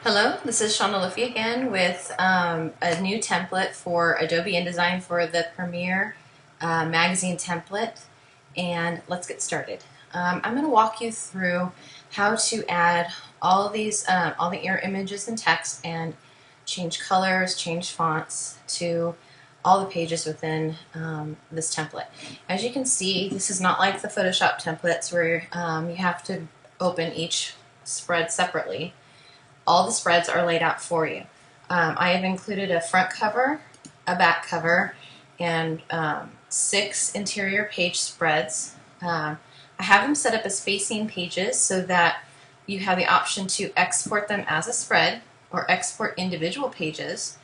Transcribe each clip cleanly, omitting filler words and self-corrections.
Hello, this is Shauna Liffey again with a new template for Adobe InDesign for the Premiere magazine template, and let's get started. I'm going to walk you through how to add all the ear images and text and change colors, change fonts to all the pages within this template. As you can see, this is not like the Photoshop templates where you have to open each spread separately. All the spreads are laid out for you. I have included a front cover, a back cover, and 6 interior page spreads. I have them set up as facing pages so that you have the option to export them as a spread or export individual pages,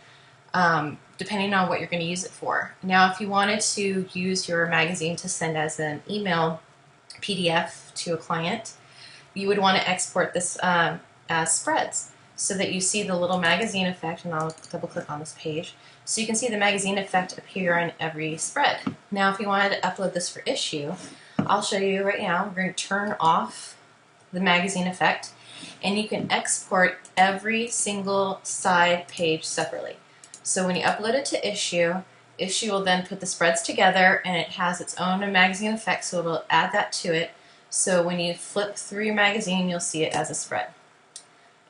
depending on what you're going to use it for. Now, if you wanted to use your magazine to send as an email PDF to a client, you would want to export this as spreads so that you see the little magazine effect, and I'll double click on this page, so you can see the magazine effect appear on every spread. Now if you wanted to upload this for issue, I'll show you right now. We're going to turn off the magazine effect, and you can export every single side page separately. So when you upload it to issue will then put the spreads together, and it has its own magazine effect, so it'll add that to it. So when you flip through your magazine, you'll see it as a spread.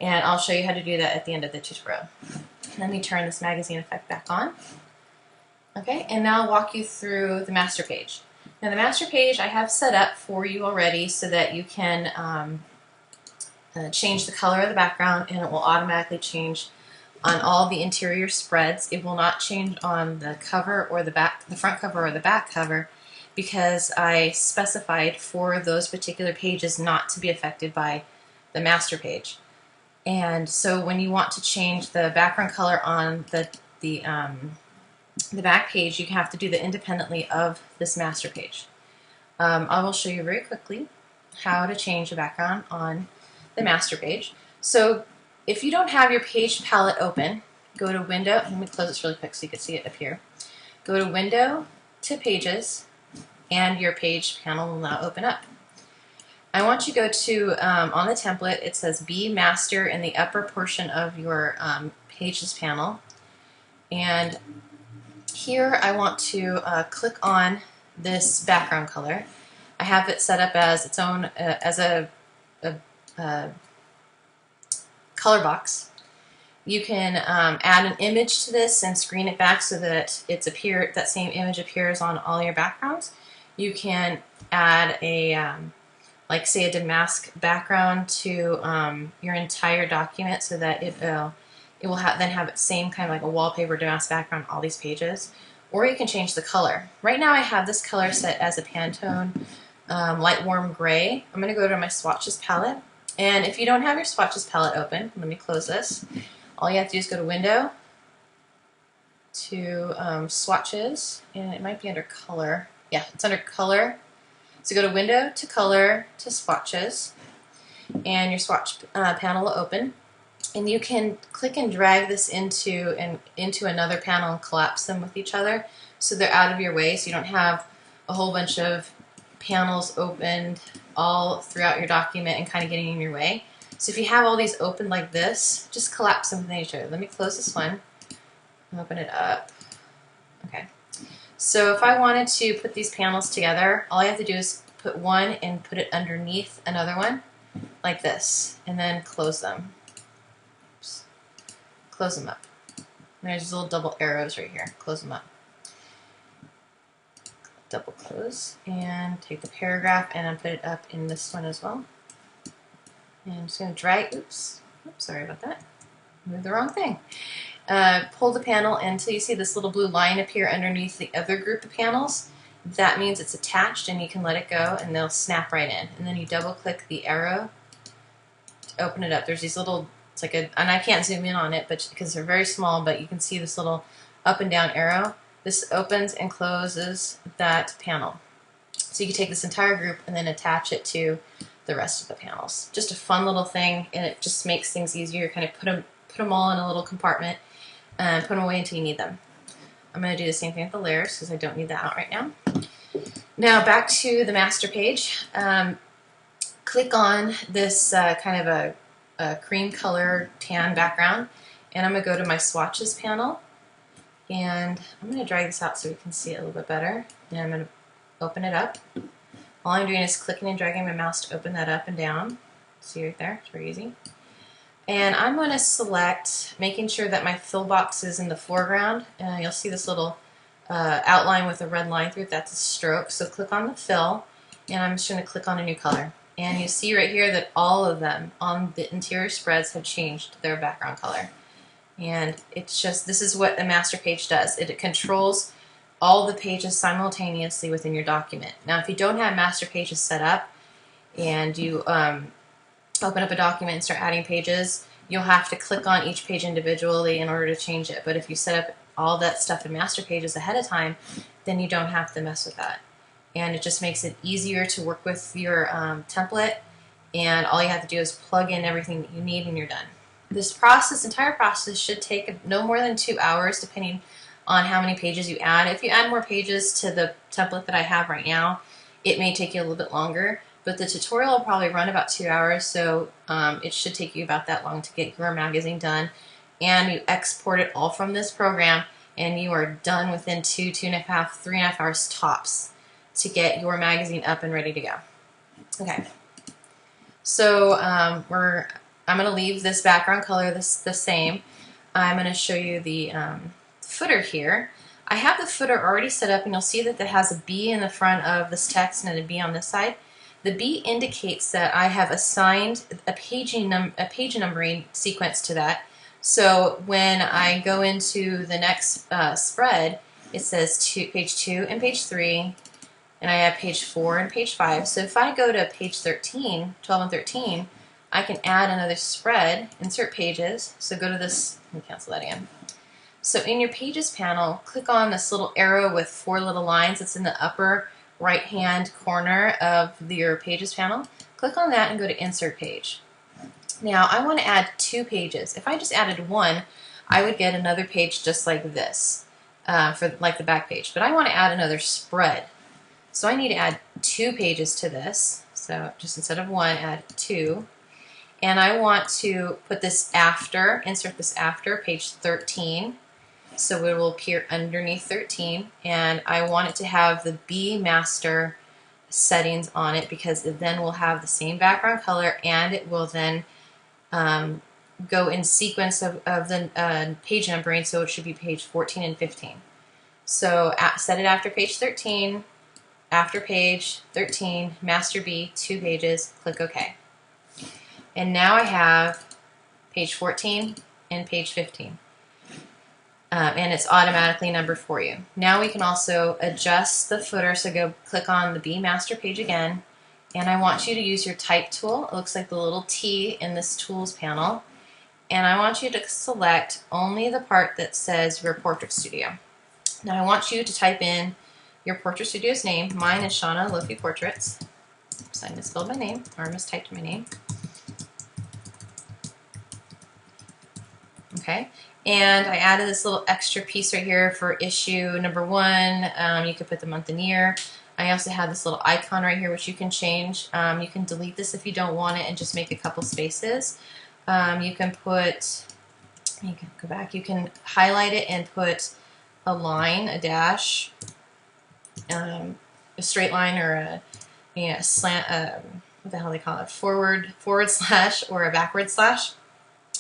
And I'll show you how to do that at the end of the tutorial. Let me turn this magazine effect back on. Okay, and now I'll walk you through the master page. Now the master page I have set up for you already so that you can change the color of the background, and it will automatically change on all the interior spreads. It will not change on the cover or the front cover or the back cover, because I specified for those particular pages not to be affected by the master page. And so when you want to change the background color on the back page, you have to do that independently of this master page. I will show you very quickly how to change the background on the master page. So if you don't have your page palette open, go to Window. Let me close this really quick so you can see it appear. Go to Window to Pages, and your page panel will now open up. I want you to go to, on the template, it says Be Master in the upper portion of your Pages panel. And here I want to click on this background color. I have it set up as its own, as a color box. You can add an image to this and screen it back so that that same image appears on all your backgrounds. You can add a like say a damask background to your entire document so that it will then have its same kind of like a wallpaper damask background on all these pages. Or you can change the color. Right now I have this color set as a Pantone light warm gray. I'm going to go to my swatches palette, and if you don't have your swatches palette open, let me close this. All you have to do is go to Window to swatches, and it might be under color. Yeah, it's under color. So go to Window to Color to Swatches, and your swatch panel will open, and you can click and drag this into another panel and collapse them with each other so they're out of your way, so you don't have a whole bunch of panels opened all throughout your document and kind of getting in your way. So if you have all these open like this, just collapse them with each other. Let me close this one and open it up. Okay. So if I wanted to put these panels together, all I have to do is put one and put it underneath another one, like this, and then close them. Oops. Close them up. There's these little double arrows right here. Close them up. Double close, and take the paragraph and put it up in this one as well. And I'm just going to drag, oops, sorry about that. Moved the wrong thing. Pull the panel until you see this little blue line appear underneath the other group of panels. That means it's attached, and you can let it go and they'll snap right in. And then you double click the arrow to open it up. There's these little, it's like and I can't zoom in on it but because they're very small, but you can see this little up and down arrow. This opens and closes that panel. So you can take this entire group and then attach it to the rest of the panels. Just a fun little thing, and it just makes things easier. Kind of put them all in a little compartment and put them away until you need them. I'm going to do the same thing with the layers because I don't need that out right now. Now back to the master page. Click on this kind of a cream color tan background. And I'm going to go to my swatches panel, and I'm going to drag this out so we can see it a little bit better. And I'm going to open it up. All I'm doing is clicking and dragging my mouse to open that up and down. See right there? It's very easy. And I'm going to select, making sure that my fill box is in the foreground. You'll see this little outline with a red line through it. That's a stroke. So click on the fill, and I'm just going to click on a new color. And you see right here that all of them on the interior spreads have changed their background color. And it's just, this is what the master page does. It controls all the pages simultaneously within your document. Now, if you don't have master pages set up and you open up a document and start adding pages, you'll have to click on each page individually in order to change it. But if you set up all that stuff in master pages ahead of time, then you don't have to mess with that. And it just makes it easier to work with your template, and all you have to do is plug in everything that you need and you're done. This entire process should take no more than 2 hours depending on how many pages you add. If you add more pages to the template that I have right now, it may take you a little bit longer, but the tutorial will probably run about 2 hours, so it should take you about that long to get your magazine done. And you export it all from this program, and you are done within 2.5, 3.5 hours tops to get your magazine up and ready to go. Okay, so I'm going to leave this background color the same. I'm going to show you the footer here. I have the footer already set up, and you'll see that it has a B in the front of this text and a B on this side. The B indicates that I have assigned a page numbering sequence to that. So when I go into the next spread, it says page 2 and page 3, and I have page 4 and page 5. So if I go to page 13, 12 and 13, I can add another spread, insert pages. So go to this, let me cancel that again. So in your pages panel, click on this little arrow with 4 little lines that's in the upper right hand corner of your pages panel. Click on that and go to insert page. Now I want to add 2 pages. If I just added 1, I would get another page just like this, for like the back page. But I want to add another spread. So I need to add 2 pages to this. So just instead of 1, add 2. And I want to put this after, insert this after page 13. So it will appear underneath 13. And I want it to have the B master settings on it, because it then will have the same background color, and it will then go in sequence of the page numbering, so it should be page 14 and 15. So set it after page 13, after page 13, master B, 2 pages, click OK. And now I have page 14 and page 15. And it's automatically numbered for you. Now we can also adjust the footer, so go click on the B master page again, and I want you to use your type tool. It looks like the little T in this tools panel, and I want you to select only the part that says your portrait studio. Now I want you to type in your portrait studio's name. Mine is Shauna Lofi Portraits. So I misspelled my name, or mistyped my name. Okay. And I added this little extra piece right here for issue number 1. You could put the month and year. I also have this little icon right here, which you can change. You can delete this if you don't want it and just make a couple spaces. You can go back, you can highlight it and put a line, a dash, a straight line, or a slant, what the hell they call it, forward slash or a backward slash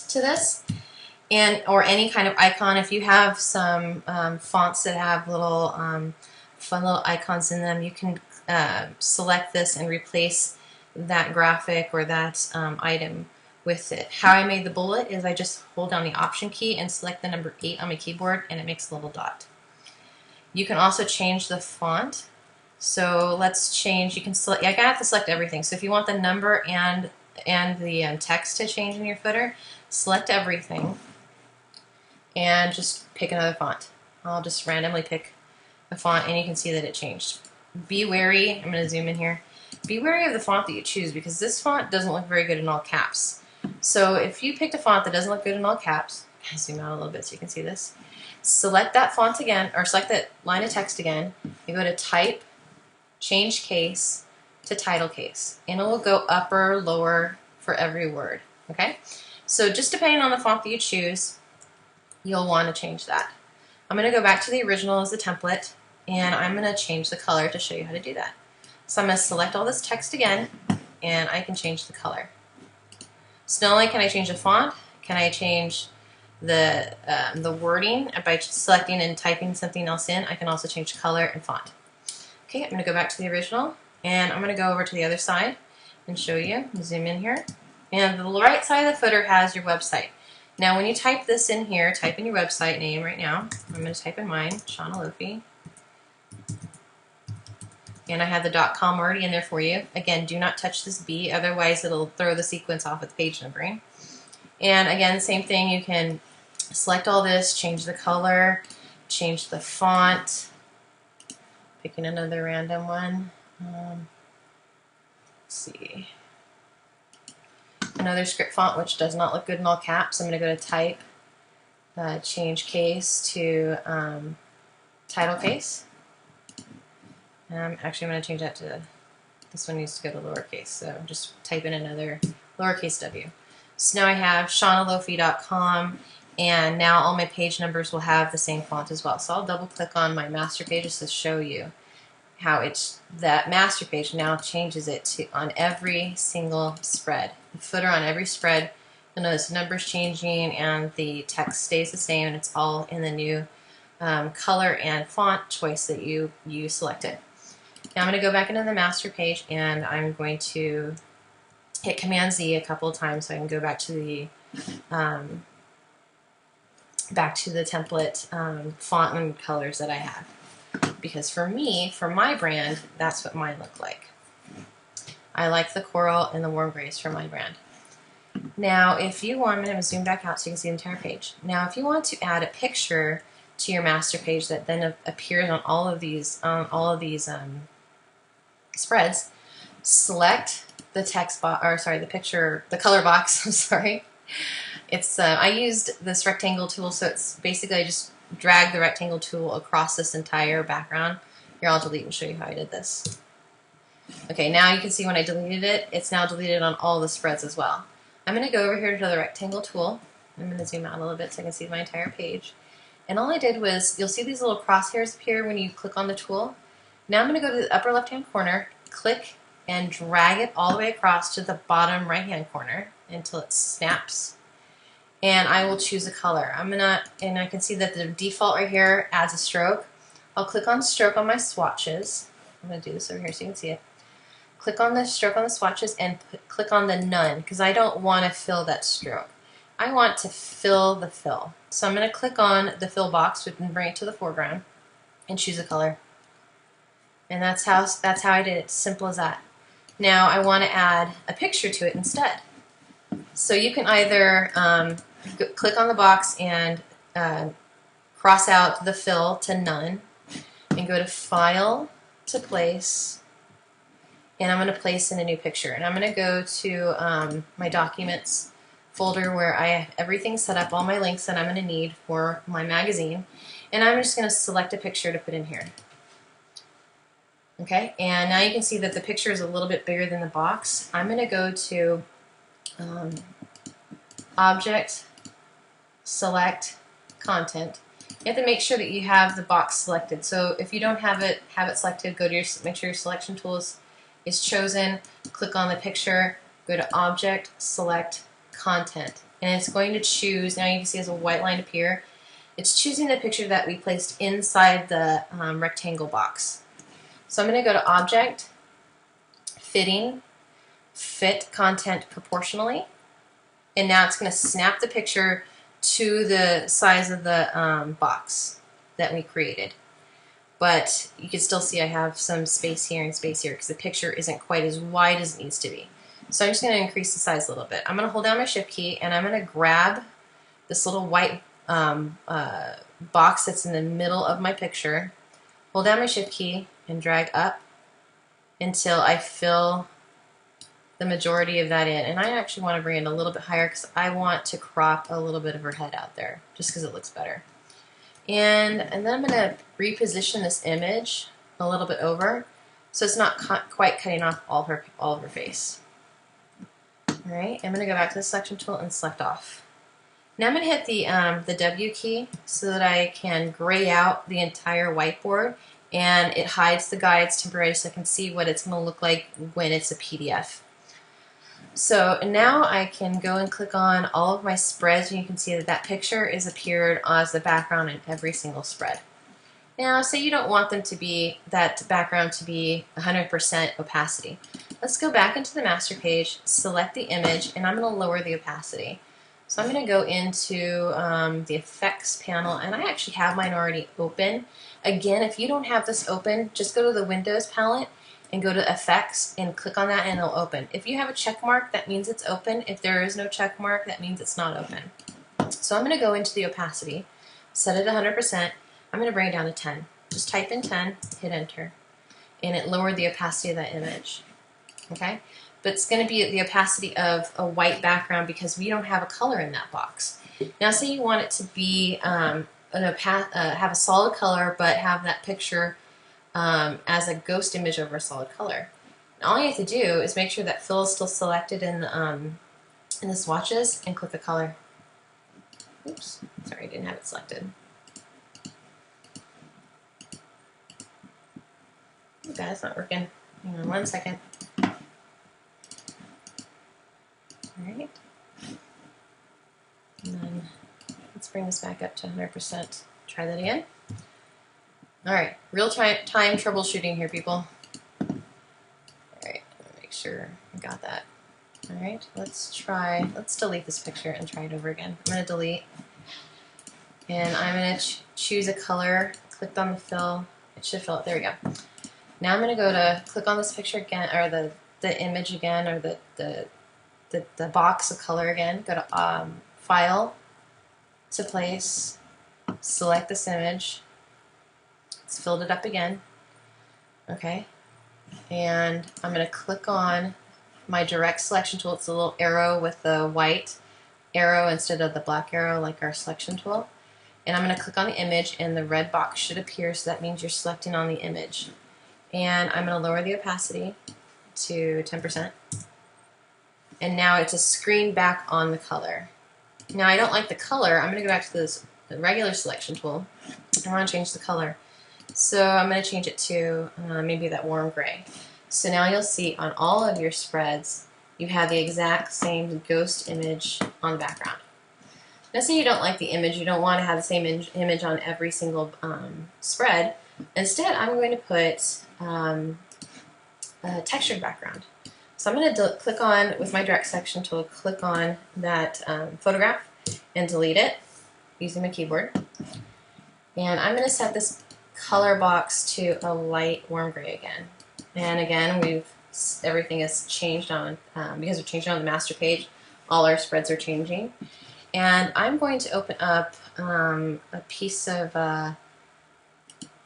to this. Or any kind of icon. If you have some fonts that have little fun little icons in them, you can select this and replace that graphic or that item with it. How I made the bullet is I just hold down the Option key and select the number 8 on my keyboard, and it makes a little dot. You can also change the font. So let's change. You can select. I have to select everything. So if you want the number and the text to change in your footer, select everything. And just pick another font. I'll just randomly pick a font, and you can see that it changed. Be wary, I'm going to zoom in here. Be wary of the font that you choose, because this font doesn't look very good in all caps. So if you picked a font that doesn't look good in all caps, I'll zoom out a little bit so you can see this. Select that font again, or select that line of text again. You go to Type, Change Case to Title Case, and it will go upper, lower for every word. Okay, so just depending on the font that you choose, you'll want to change that. I'm going to go back to the original as the template, and I'm going to change the color to show you how to do that. So I'm going to select all this text again, and I can change the color. So not only can I change the font, can I change the wording by selecting and typing something else in. I can also change color and font. Okay, I'm going to go back to the original, and I'm going to go over to the other side and show you. Zoom in here. And the right side of the footer has your website. Now when you type this in here, type in your website name right now. I'm going to type in mine, Shauna Lofi. And I have the .com already in there for you. Again, do not touch this B, otherwise it'll throw the sequence off with page numbering. And again, same thing, you can select all this, change the color, change the font, picking another random one. Let's see. Another script font which does not look good in all caps. I'm going to go to type, change case to title case. Actually, I'm going to change that to, this one needs to go to lowercase, so just type in another lowercase w. So now I have shaunalofi.com, and now all my page numbers will have the same font as well. So I'll double click on my master page just to show you how it's, that master page now changes it to on every single spread. The footer on every spread, you'll notice the numbers changing and the text stays the same, and it's all in the new color and font choice that you selected. Now I'm going to go back into the master page, and I'm going to hit Command Z a couple of times so I can go back to the template font and colors that I have. Because for me, for my brand, that's what mine look like. I like the coral and the warm grays for my brand. Now, if you want, I'm going to zoom back out so you can see the entire page. Now, if you want to add a picture to your master page that then appears on all of these spreads, select the text box, or sorry, the color box. I'm sorry. It's I used this rectangle tool, so it's basically I just drag the rectangle tool across this entire background. Here, I'll delete and show you how I did this. Okay, now you can see when I deleted it, it's now deleted on all the spreads as well. I'm going to go over here to the rectangle tool. I'm going to zoom out a little bit so I can see my entire page. And all I did was, you'll see these little crosshairs appear when you click on the tool. Now I'm going to go to the upper left-hand corner, click and drag it all the way across to the bottom right-hand corner until it snaps. And I will choose a color. and I can see that the default right here adds a stroke. I'll click on stroke on my swatches. I'm going to do this over here so you can see it. Click on the stroke on the swatches and click on the none, because I don't want to fill that stroke. I want to fill the fill. So I'm going to click on the fill box and bring it to the foreground and choose a color. And that's how I did it. Simple as that. Now I want to add a picture to it instead. So you can either click on the box and cross out the fill to none, and go to File to Place, and I'm going to place in a new picture. And I'm going to go to my Documents folder where I have everything set up, all my links that I'm going to need for my magazine, and I'm just going to select a picture to put in here. Okay, and now you can see that the picture is a little bit bigger than the box. I'm going to go to Object, Select, Content. You have to make sure that you have the box selected. So if you don't have it selected, go to make sure your selection tool is chosen, click on the picture, go to Object, Select, Content. And it's going to choose, now you can see as a white line appear, it's choosing the picture that we placed inside the rectangle box. So I'm going to go to Object, Fitting, Fit Content Proportionally, and now it's going to snap the picture to the size of the box that we created. But you can still see I have some space here and space here because the picture isn't quite as wide as it needs to be. So I'm just going to increase the size a little bit. I'm going to hold down my Shift key, and I'm going to grab this little white box that's in the middle of my picture, hold down my Shift key, and drag up until I fill the majority of that in. And I actually want to bring it a little bit higher because I want to crop a little bit of her head out there just because it looks better. And then I'm going to reposition this image a little bit over so it's not quite cutting off all of her face. Alright, I'm going to go back to the selection tool and select off. Now I'm going to hit the W key so that I can gray out the entire whiteboard, and it hides the guides temporarily so I can see what it's going to look like when it's a PDF. So now I can go and click on all of my spreads, and you can see that that picture is appeared as the background in every single spread. Now, say you don't want them to be, that background to be 100% opacity. Let's go back into the master page, select the image, and I'm going to lower the opacity. So I'm going to go into the effects panel, and I actually have mine already open. Again, if you don't have this open, just go to the Windows palette and go to effects and click on that and it'll open. If you have a check mark, that means it's open. If there is no check mark, that means it's not open. So I'm going to go into the opacity, set it 100%. I'm going to bring it down to 10. Just type in 10, hit enter, and it lowered the opacity of that image. Okay? But it's going to be the opacity of a white background because we don't have a color in that box. Now say you want it to be have a solid color but have that picture as a ghost image over a solid color. And all you have to do is make sure that fill is still selected in the swatches and click the color. Oops, sorry, I didn't have it selected. Okay, that's not working. Hang on 1 second. Alright. And then let's bring this back up to 100%. Try that again. Alright, real-time troubleshooting here, people. Alright, make sure I got that. Alright, let's delete this picture and try it over again. I'm going to delete. And I'm going to choose a color. Clicked on the fill. It should fill it. There we go. Now I'm going to go to click on this picture again, or the image again, or the box of color again. Go to File, to Place, select this image. It's filled it up again. Okay, and I'm going to click on my direct selection tool. It's a little arrow with the white arrow instead of the black arrow like our selection tool. And I'm going to click on the image, and the red box should appear, so that means you're selecting on the image. And I'm going to lower the opacity to 10%. And now it's a screen back on the color. Now I don't like the color. I'm going to go back to the regular selection tool. I want to change the color. So I'm going to change it to maybe that warm gray. So now you'll see on all of your spreads, you have the exact same ghost image on the background. Now say you don't like the image, you don't want to have the same image on every single spread. Instead, I'm going to put a textured background. So I'm going to click on, with my direct selection tool, click on that photograph and delete it using my keyboard. And I'm going to set this color box to a light warm gray again. And again, everything is changed on, because we're changing on the master page, all our spreads are changing. And I'm going to open up a piece of that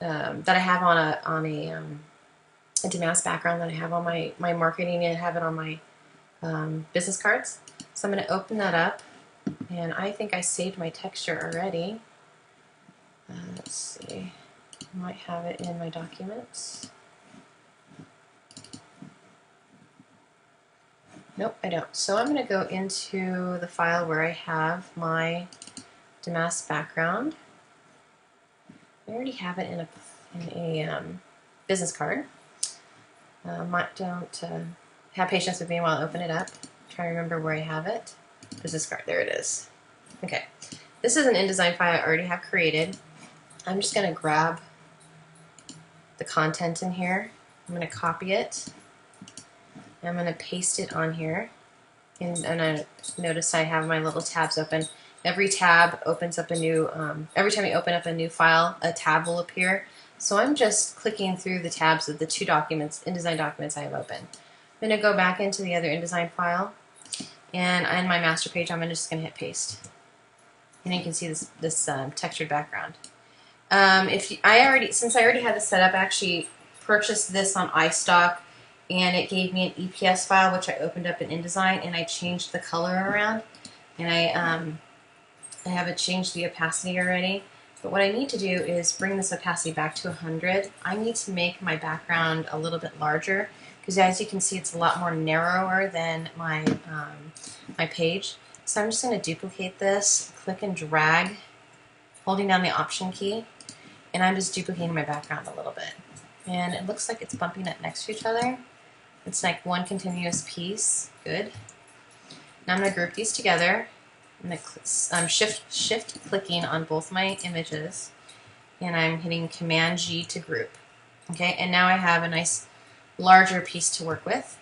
I have on a damask background that I have on my marketing, and have it on my business cards. So I'm going to open that up, and I think I saved my texture already. Let's see, I might have it in my documents. Nope, I don't. So I'm going to go into the file where I have my damask background. I already have it in a business card. Don't have patience with me while I open it up. Try to remember where I have it. Business card, there it is. Okay, this is an InDesign file I already have created. I'm just going to grab the content in here. I'm going to copy it. I'm going to paste it on here, and I notice I have my little tabs open. Every tab opens up a new, every time you open up a new file, a tab will appear. So I'm just clicking through the tabs of the two documents, InDesign documents I have open. I'm going to go back into the other InDesign file, and in my master page I'm just going to hit paste. And you can see this textured background. Since I already had this set up, I actually purchased this on iStock, and it gave me an EPS file which I opened up in InDesign, and I changed the color around, and I haven't changed the opacity already. But what I need to do is bring this opacity back to 100. I need to make my background a little bit larger because as you can see, it's a lot more narrower than my, my page. So I'm just going to duplicate this, click and drag, holding down the Option key, and I'm just duplicating my background a little bit. And it looks like it's bumping up next to each other. It's like one continuous piece. Good. Now I'm going to group these together. I'm shift clicking on both my images, and I'm hitting Command G to group. Okay, and now I have a nice larger piece to work with.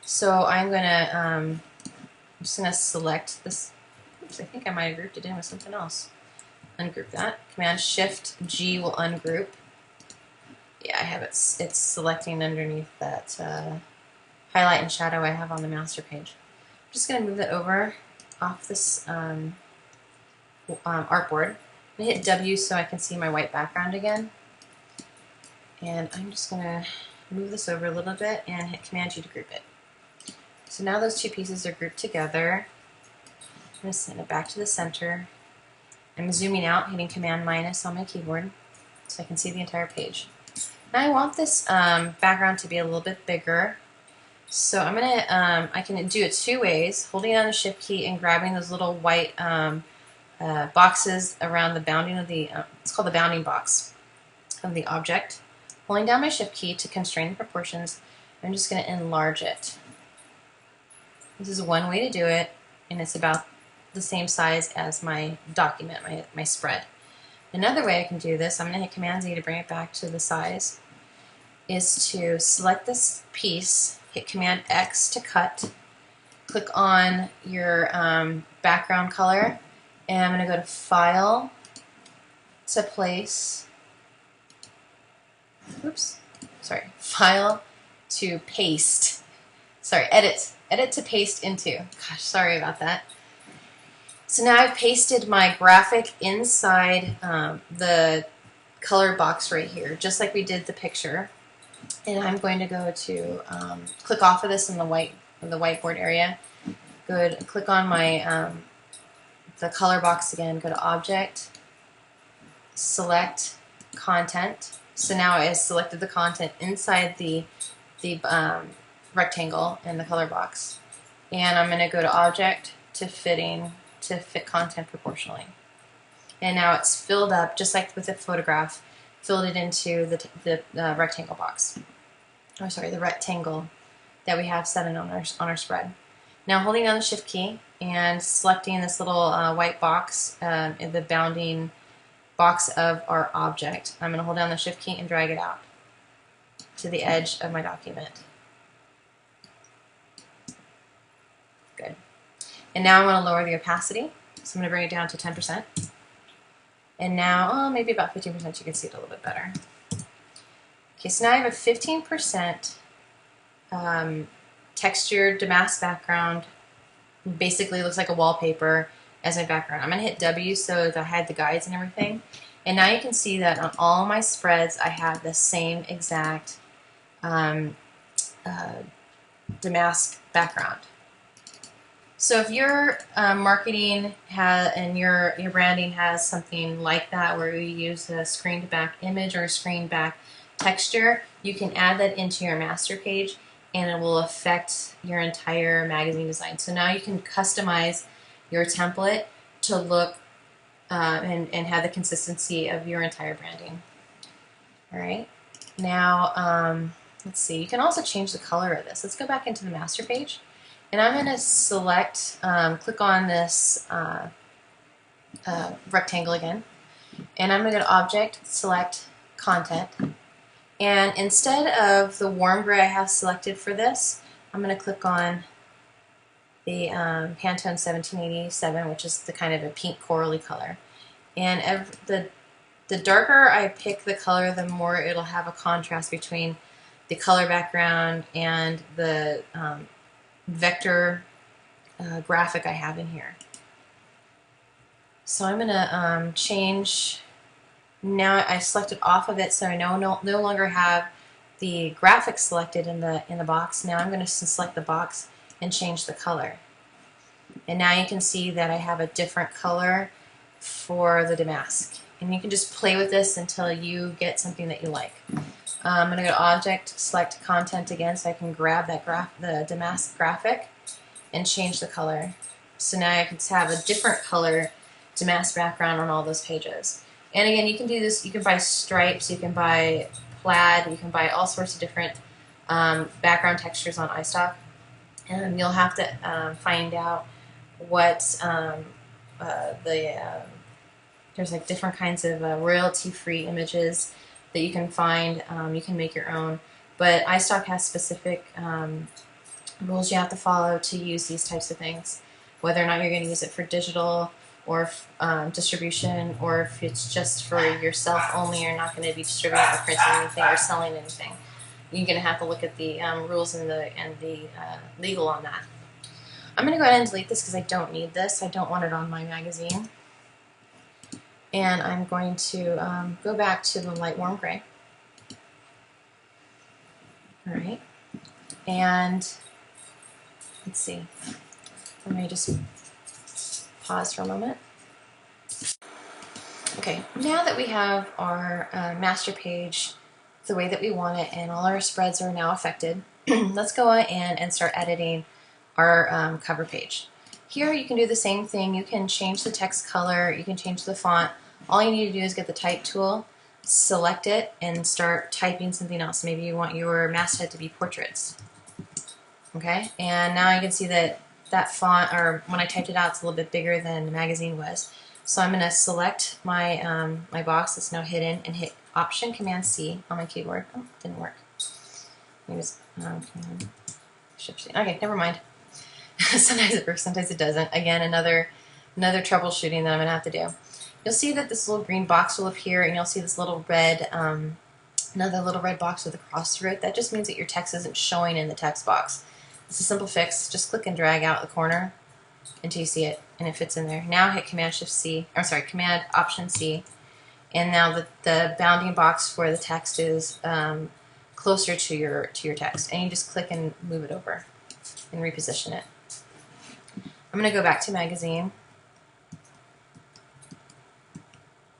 So I'm just gonna select this. Oops, I think I might have grouped it in with something else. Ungroup that. Command Shift G will ungroup. Yeah, I have it. It's selecting underneath that highlight and shadow I have on the master page. I'm just gonna move it over off this artboard. I'm gonna hit W so I can see my white background again. And I'm just gonna move this over a little bit and hit Command G to group it. So now those two pieces are grouped together. I'm going to send it back to the center. I'm zooming out, hitting Command minus on my keyboard so I can see the entire page. Now I want this background to be a little bit bigger. So I'm going to, I can do it two ways, holding down the Shift key and grabbing those little white boxes around the bounding of the, it's called the bounding box of the object. Holding down my Shift key to constrain the proportions, I'm just going to enlarge it. This is one way to do it, and it's about the same size as my document, my spread. Another way I can do this, I'm going to hit Command Z to bring it back to the size, is to select this piece, hit Command X to cut, click on your background color, and I'm going to go to File, to Place, File to Paste. Edit to paste into. Gosh, sorry about that. So now I've pasted my graphic inside the color box right here, just like we did the picture. And I'm going to go to click off of this in the whiteboard area. Good. Click on my the color box again. Go to Object, select Content. So now I selected the content inside the rectangle in the color box, and I'm going to go to Object to fit content proportionally. And now it's filled up just like with a photograph, filled it into the rectangle box. Oh, sorry, the rectangle that we have set in on our spread. Now holding down the Shift key and selecting this little white box in the bounding box of our object, I'm going to hold down the Shift key and drag it out to the edge of my document. Good. And now I'm going to lower the opacity, so I'm going to bring it down to 10%. And now, maybe about 15%, you can see it a little bit better. Okay, so now I have a 15% textured damask background. Basically looks like a wallpaper as my background. I'm going to hit W so that I hide the guides and everything. And now you can see that on all my spreads I have the same exact damask background. So if your marketing and your branding has something like that, where you use a screen back image or a screen back texture, you can add that into your master page and it will affect your entire magazine design. So now you can customize your template to look and have the consistency of your entire branding. All right, now let's see, you can also change the color of this. Let's go back into the master page. And I'm going to select, click on this rectangle again, and I'm going to go to Object, select Content, and instead of the warm gray I have selected for this, I'm going to click on the Pantone 1787, which is the kind of a pink corally color. And the darker I pick the color, the more it'll have a contrast between the color background and the vector graphic I have in here. So I'm going to change, now I selected off of it so I no longer have the graphic selected in the box. Now I'm going to select the box and change the color. And now you can see that I have a different color for the damask. And you can just play with this until you get something that you like. I'm going to go to Object, select Content again so I can grab that the damask graphic and change the color. So now I can have a different color damask background on all those pages. And again, you can do this, you can buy stripes, you can buy plaid, you can buy all sorts of different background textures on iStock. And you'll have to find out what there's like different kinds of royalty-free images that you can find. You can make your own, but iStock has specific rules you have to follow to use these types of things, whether or not you're going to use it for digital or distribution, or if it's just for yourself only, you're not going to be distributing or printing anything or selling anything. You're going to have to look at the rules and the legal on that. I'm going to go ahead and delete this because I don't need this. I don't want it on my magazine. And I'm going to go back to the light warm gray. All right. And let's see. Let me just pause for a moment. Okay, now that we have our master page the way that we want it and all our spreads are now affected, let's go in and start editing our cover page. Here you can do the same thing. You can change the text color, you can change the font. All you need to do is get the type tool, select it, and start typing something else. Maybe you want your masthead to be portraits. Okay, and now you can see that that font, or when I typed it out, it's a little bit bigger than the magazine was. So I'm going to select my my box that's now hidden and hit Option Command C on my keyboard. Oh, it didn't work. Maybe it's Command Shift C. Okay, never mind. Sometimes it works, sometimes it doesn't. Again, another troubleshooting that I'm going to have to do. You'll see that this little green box will appear, and you'll see this little red, another little red box with a cross through it. That just means that your text isn't showing in the text box. It's a simple fix. Just click and drag out the corner until you see it, and it fits in there. Now hit Command Shift C, or sorry, Command Option C, and now the bounding box for the text is closer to your text, and you just click and move it over and reposition it. I'm going to go back to magazine.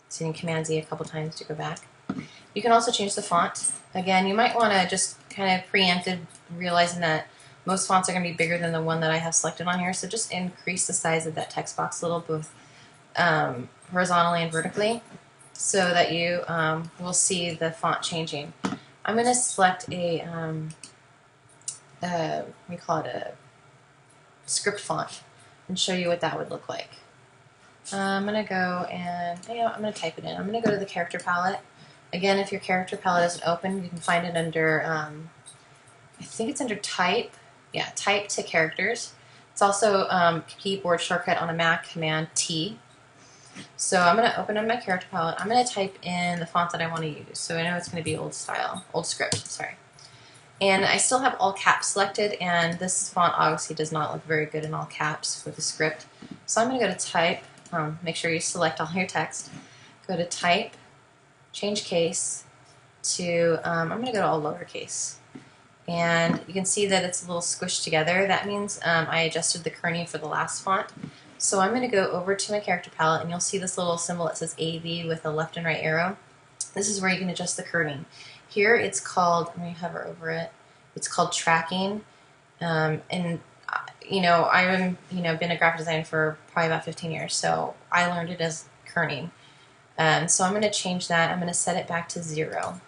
So you can Command Z a couple times to go back. You can also change the font. Again, you might want to just kind of preempted, realizing that most fonts are going to be bigger than the one that I have selected on here. So just increase the size of that text box a little, both horizontally and vertically, so that you will see the font changing. I'm going to select a we call it a script font and show you what that would look like. I'm going to go and I'm going to type it in. I'm going to go to the character palette. Again, if your character palette isn't open, you can find it under, I think it's under Type. Yeah, Type to Characters. It's also keyboard shortcut on a Mac, Command T. So I'm going to open up my character palette. I'm going to type in the font that I want to use. So I know it's going to be old script, sorry. And I still have all caps selected, and this font obviously does not look very good in all caps for the script. So I'm going to go to Type. Make sure you select all your text. Go to Type, change case to, I'm going to go to all lowercase. And you can see that it's a little squished together. That means I adjusted the kerning for the last font. So I'm going to go over to my character palette, and you'll see this little symbol that says AV with a left and right arrow. This is where you can adjust the kerning. Here it's called, let me hover over it, it's called tracking. And you know, I've been a graphic designer for probably about 15 years, so I learned it as kerning. So I'm going to change that. I'm going to set it back to 0.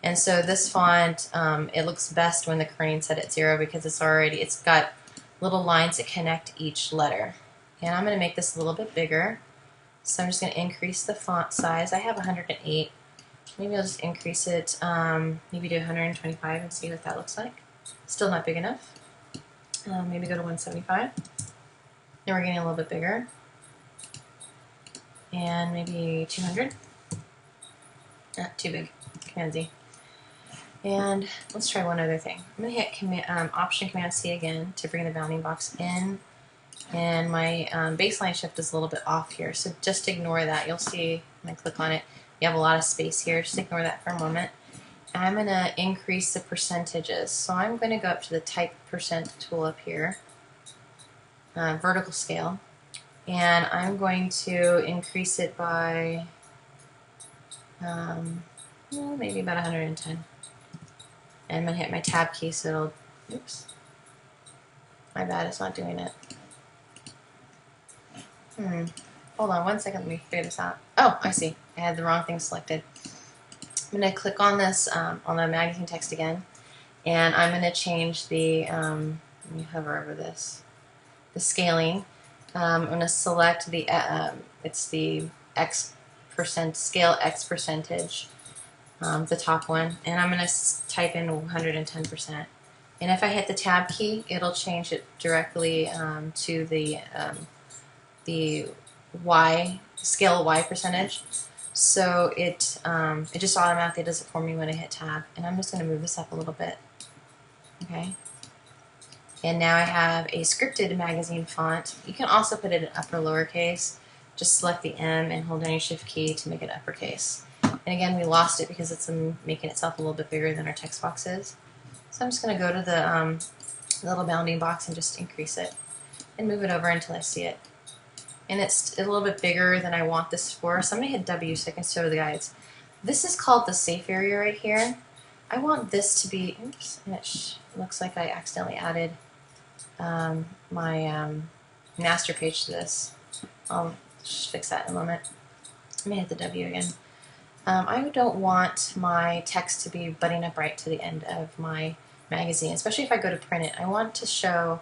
And so this font, it looks best when the kerning's set at 0 because it's got little lines that connect each letter. And I'm going to make this a little bit bigger. So I'm just going to increase the font size. I have 108. Maybe I'll just increase it, maybe do 125 and see what that looks like. Still not big enough. Maybe go to 175. Now we're getting a little bit bigger. And maybe 200. Too big. Command Z. And let's try one other thing. I'm going to hit Option Command C again to bring the bounding box in. And my baseline shift is a little bit off here, so just ignore that. You'll see when I click on it, you have a lot of space here. Just ignore that for a moment. And I'm going to increase the percentages. So I'm going to go up to the Type % tool up here, vertical scale, and I'm going to increase it by maybe about 110. And I'm going to hit my tab key so it'll, oops, my bad, it's not doing it. Hold on one second, let me figure this out. Oh, I see, I had the wrong thing selected. I'm going to click on this, on the magazine text again, and I'm going to change the, let me hover over this, the scaling. I'm going to select the, it's the X percent, scale X percentage, the top one, and I'm going to type in 110%. And if I hit the tab key, it'll change it directly to the Y, scale Y percentage. So it just automatically does it for me when I hit tab. And I'm just going to move this up a little bit. Okay. And now I have a scripted magazine font. You can also put it in upper lowercase. Just select the M and hold down your shift key to make it uppercase. And again, we lost it because it's making itself a little bit bigger than our text box is. So I'm just going to go to the little bounding box and just increase it and move it over until I see it. And it's a little bit bigger than I want this for. So I'm going to hit W so I can show the guides. This is called the safe area right here. I want this to be, oops, it looks like I accidentally added my master page to this. I'll just fix that in a moment. Let me hit the W again. I don't want my text to be butting up right to the end of my magazine, especially if I go to print it. I want to show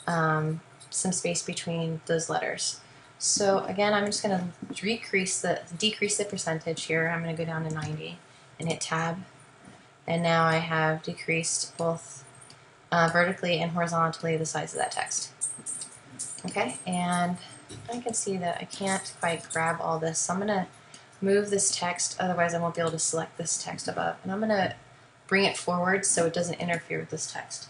some space between those letters. So again, I'm just going to decrease the percentage here. I'm going to go down to 90 and hit tab. And now I have decreased both vertically and horizontally the size of that text. Okay, and I can see that I can't quite grab all this, so I'm going to move this text, otherwise I won't be able to select this text above. And I'm going to bring it forward so it doesn't interfere with this text.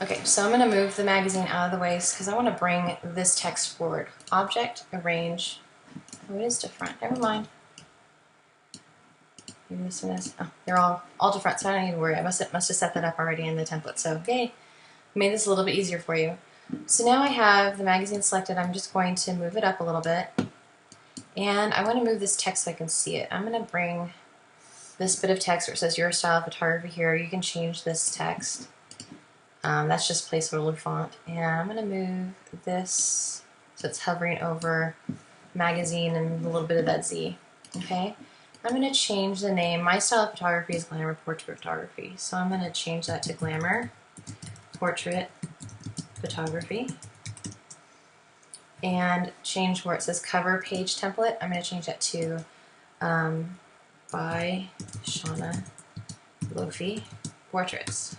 Okay, so I'm going to move the magazine out of the way because I want to bring this text forward. Object, arrange. Oh, it is different. Never mind. Maybe this one is. Oh, they're all different, so I don't even worry. I must have set that up already in the template. So, yay. Made this a little bit easier for you. So now I have the magazine selected. I'm just going to move it up a little bit. And I want to move this text so I can see it. I'm going to bring this bit of text where it says your style of photography here. You can change this text. That's just placeholder font. And I'm going to move this so it's hovering over magazine and a little bit of that Z. Okay? I'm going to change the name. My style of photography is glamour portrait photography. So I'm going to change that to glamour portrait photography. And change where it says cover page template. I'm going to change that to by Shauna Lofi portraits.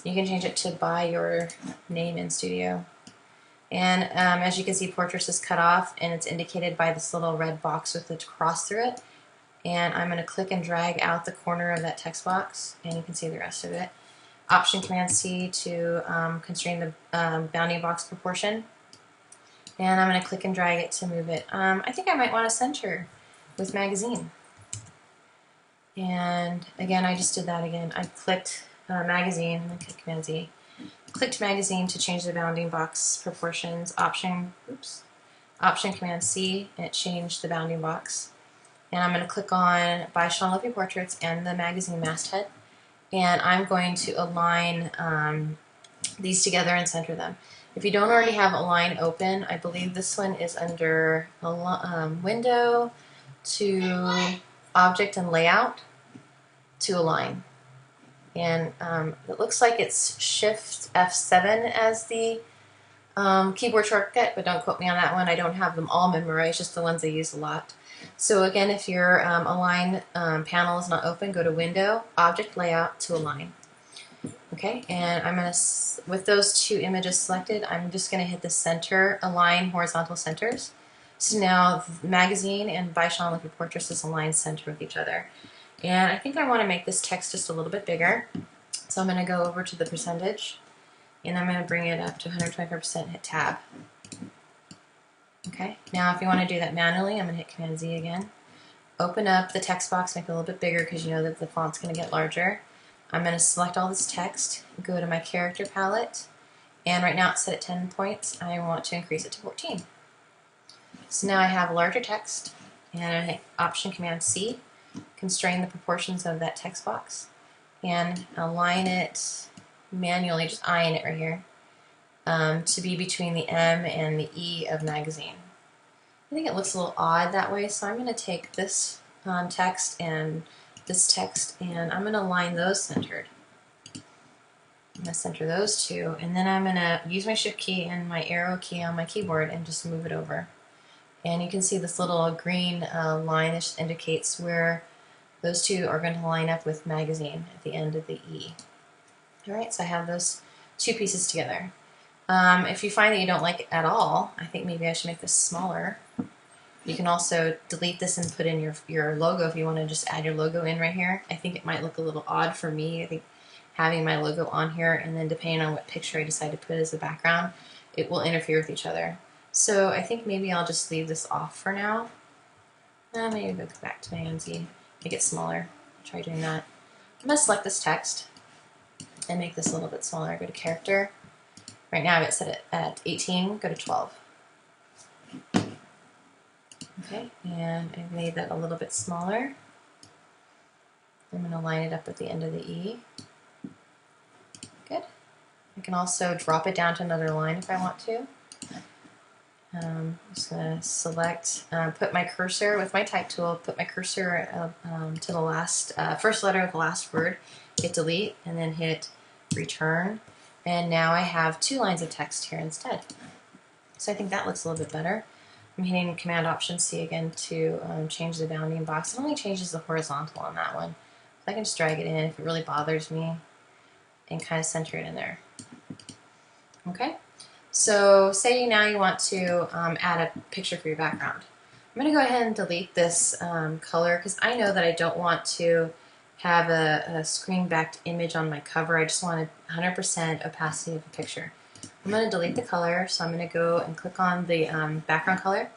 You can change it to by your name in studio. And as you can see, portraits is cut off and it's indicated by this little red box with the cross through it. And I'm going to click and drag out the corner of that text box and you can see the rest of it. Option Command C to constrain the bounding box proportion. And I'm going to click and drag it to move it. I think I might want to center with magazine. And again, I just did that again. I clicked magazine and then click Command Z. Clicked magazine to change the bounding box proportions. Option Command C, and it changed the bounding box. And I'm going to click on by Shauna Lofi Portraits and the magazine masthead. And I'm going to align these together and center them. If you don't already have Align open, I believe this one is under Window to Object and Layout to Align. And it looks like it's Shift F7 as the keyboard shortcut, but don't quote me on that one. I don't have them all memorized, just the ones I use a lot. So again, if your Align panel is not open, go to Window, Object, Layout to Align. Okay, and I'm going to, with those two images selected, I'm just going to hit the center, Align horizontal centers. So now magazine and by Shauna Lofi Portraits is aligned center with each other. And I think I want to make this text just a little bit bigger. So I'm going to go over to the percentage and I'm going to bring it up to 125% and hit tab. Okay, now if you want to do that manually, I'm going to hit Command Z again. Open up the text box, make it a little bit bigger because you know that the font's going to get larger. I'm going to select all this text, go to my character palette, and right now it's set at 10 points. I want to increase it to 14. So now I have larger text, and I hit Option Command C, constrain the proportions of that text box, and align it manually, just eyeing it right here, to be between the M and the E of magazine. I think it looks a little odd that way, so I'm going to take this text and this text, and I'm going to align those centered. I'm going to center those two, and then I'm going to use my Shift key and my arrow key on my keyboard and just move it over. And you can see this little green line that just indicates where those two are going to line up with magazine at the end of the E. Alright, so I have those two pieces together. If you find that you don't like it at all, I think maybe I should make this smaller. You can also delete this and put in your logo if you want to just add your logo in right here. I think it might look a little odd for me. I think having my logo on here, and then depending on what picture I decide to put as the background, it will interfere with each other. So I think maybe I'll just leave this off for now. Maybe go back to my ANZ, make it smaller. Try doing that. I'm going to select this text and make this a little bit smaller. Go to Character. Right now I have it set at 18, go to 12. Okay, and I've made that a little bit smaller. I'm going to line it up at the end of the E. Good. I can also drop it down to another line if I want to. I'm just going to select, put my cursor with my type tool, put my cursor to the last, first letter of the last word, hit delete, and then hit return. And now I have two lines of text here instead. So I think that looks a little bit better. I'm hitting Command Option C again to change the bounding box. It only changes the horizontal on that one. So I can just drag it in if it really bothers me and kind of center it in there. Okay, so say now you want to add a picture for your background. I'm going to go ahead and delete this color because I know that I don't want to have a screen-backed image on my cover. I just want 100% opacity of the picture. I'm going to delete the color, so I'm going to go and click on the background color,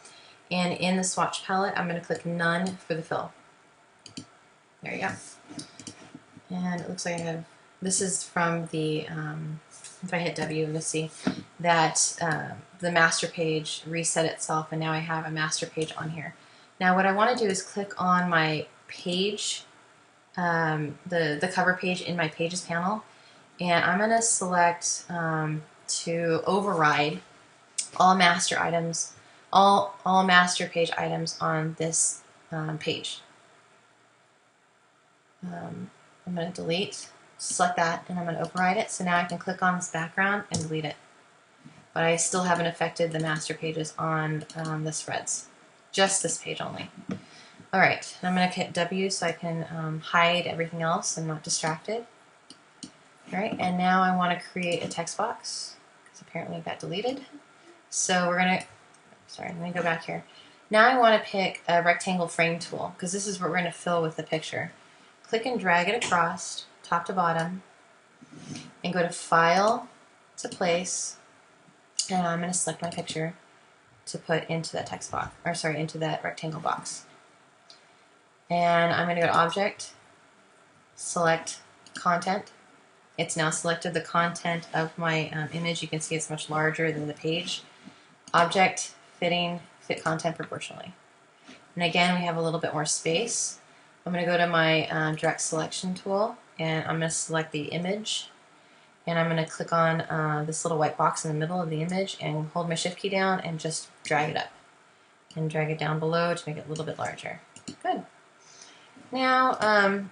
and in the swatch palette I'm going to click None for the fill. There you go. And it looks like I have, this is from the, if I hit W, you'll see that the master page reset itself, and now I have a master page on here. Now what I want to do is click on my page, the cover page in my Pages panel, and I'm going to select to override all master items, all master page items on this page. I'm going to delete, select that, and I'm going to override it. So now I can click on this background and delete it. But I still haven't affected the master pages on the threads, just this page only. Alright, I'm going to hit W so I can hide everything else and not distracted. Alright, and now I want to create a text box, because apparently it got deleted. So we're going to, sorry, let me go back here. Now I want to pick a rectangle frame tool, because this is what we're going to fill with the picture. Click and drag it across, top to bottom, and go to File, to Place, and I'm going to select my picture to put into that text box, or sorry, into that rectangle box. And I'm going to go to Object, select Content. It's now selected the content of my image. You can see it's much larger than the page. Object, Fitting, Fit Content Proportionally. And again, we have a little bit more space. I'm going to go to my Direct Selection tool, and I'm going to select the image. And I'm going to click on this little white box in the middle of the image and hold my Shift key down and just drag it up. And drag it down below to make it a little bit larger. Good. Now,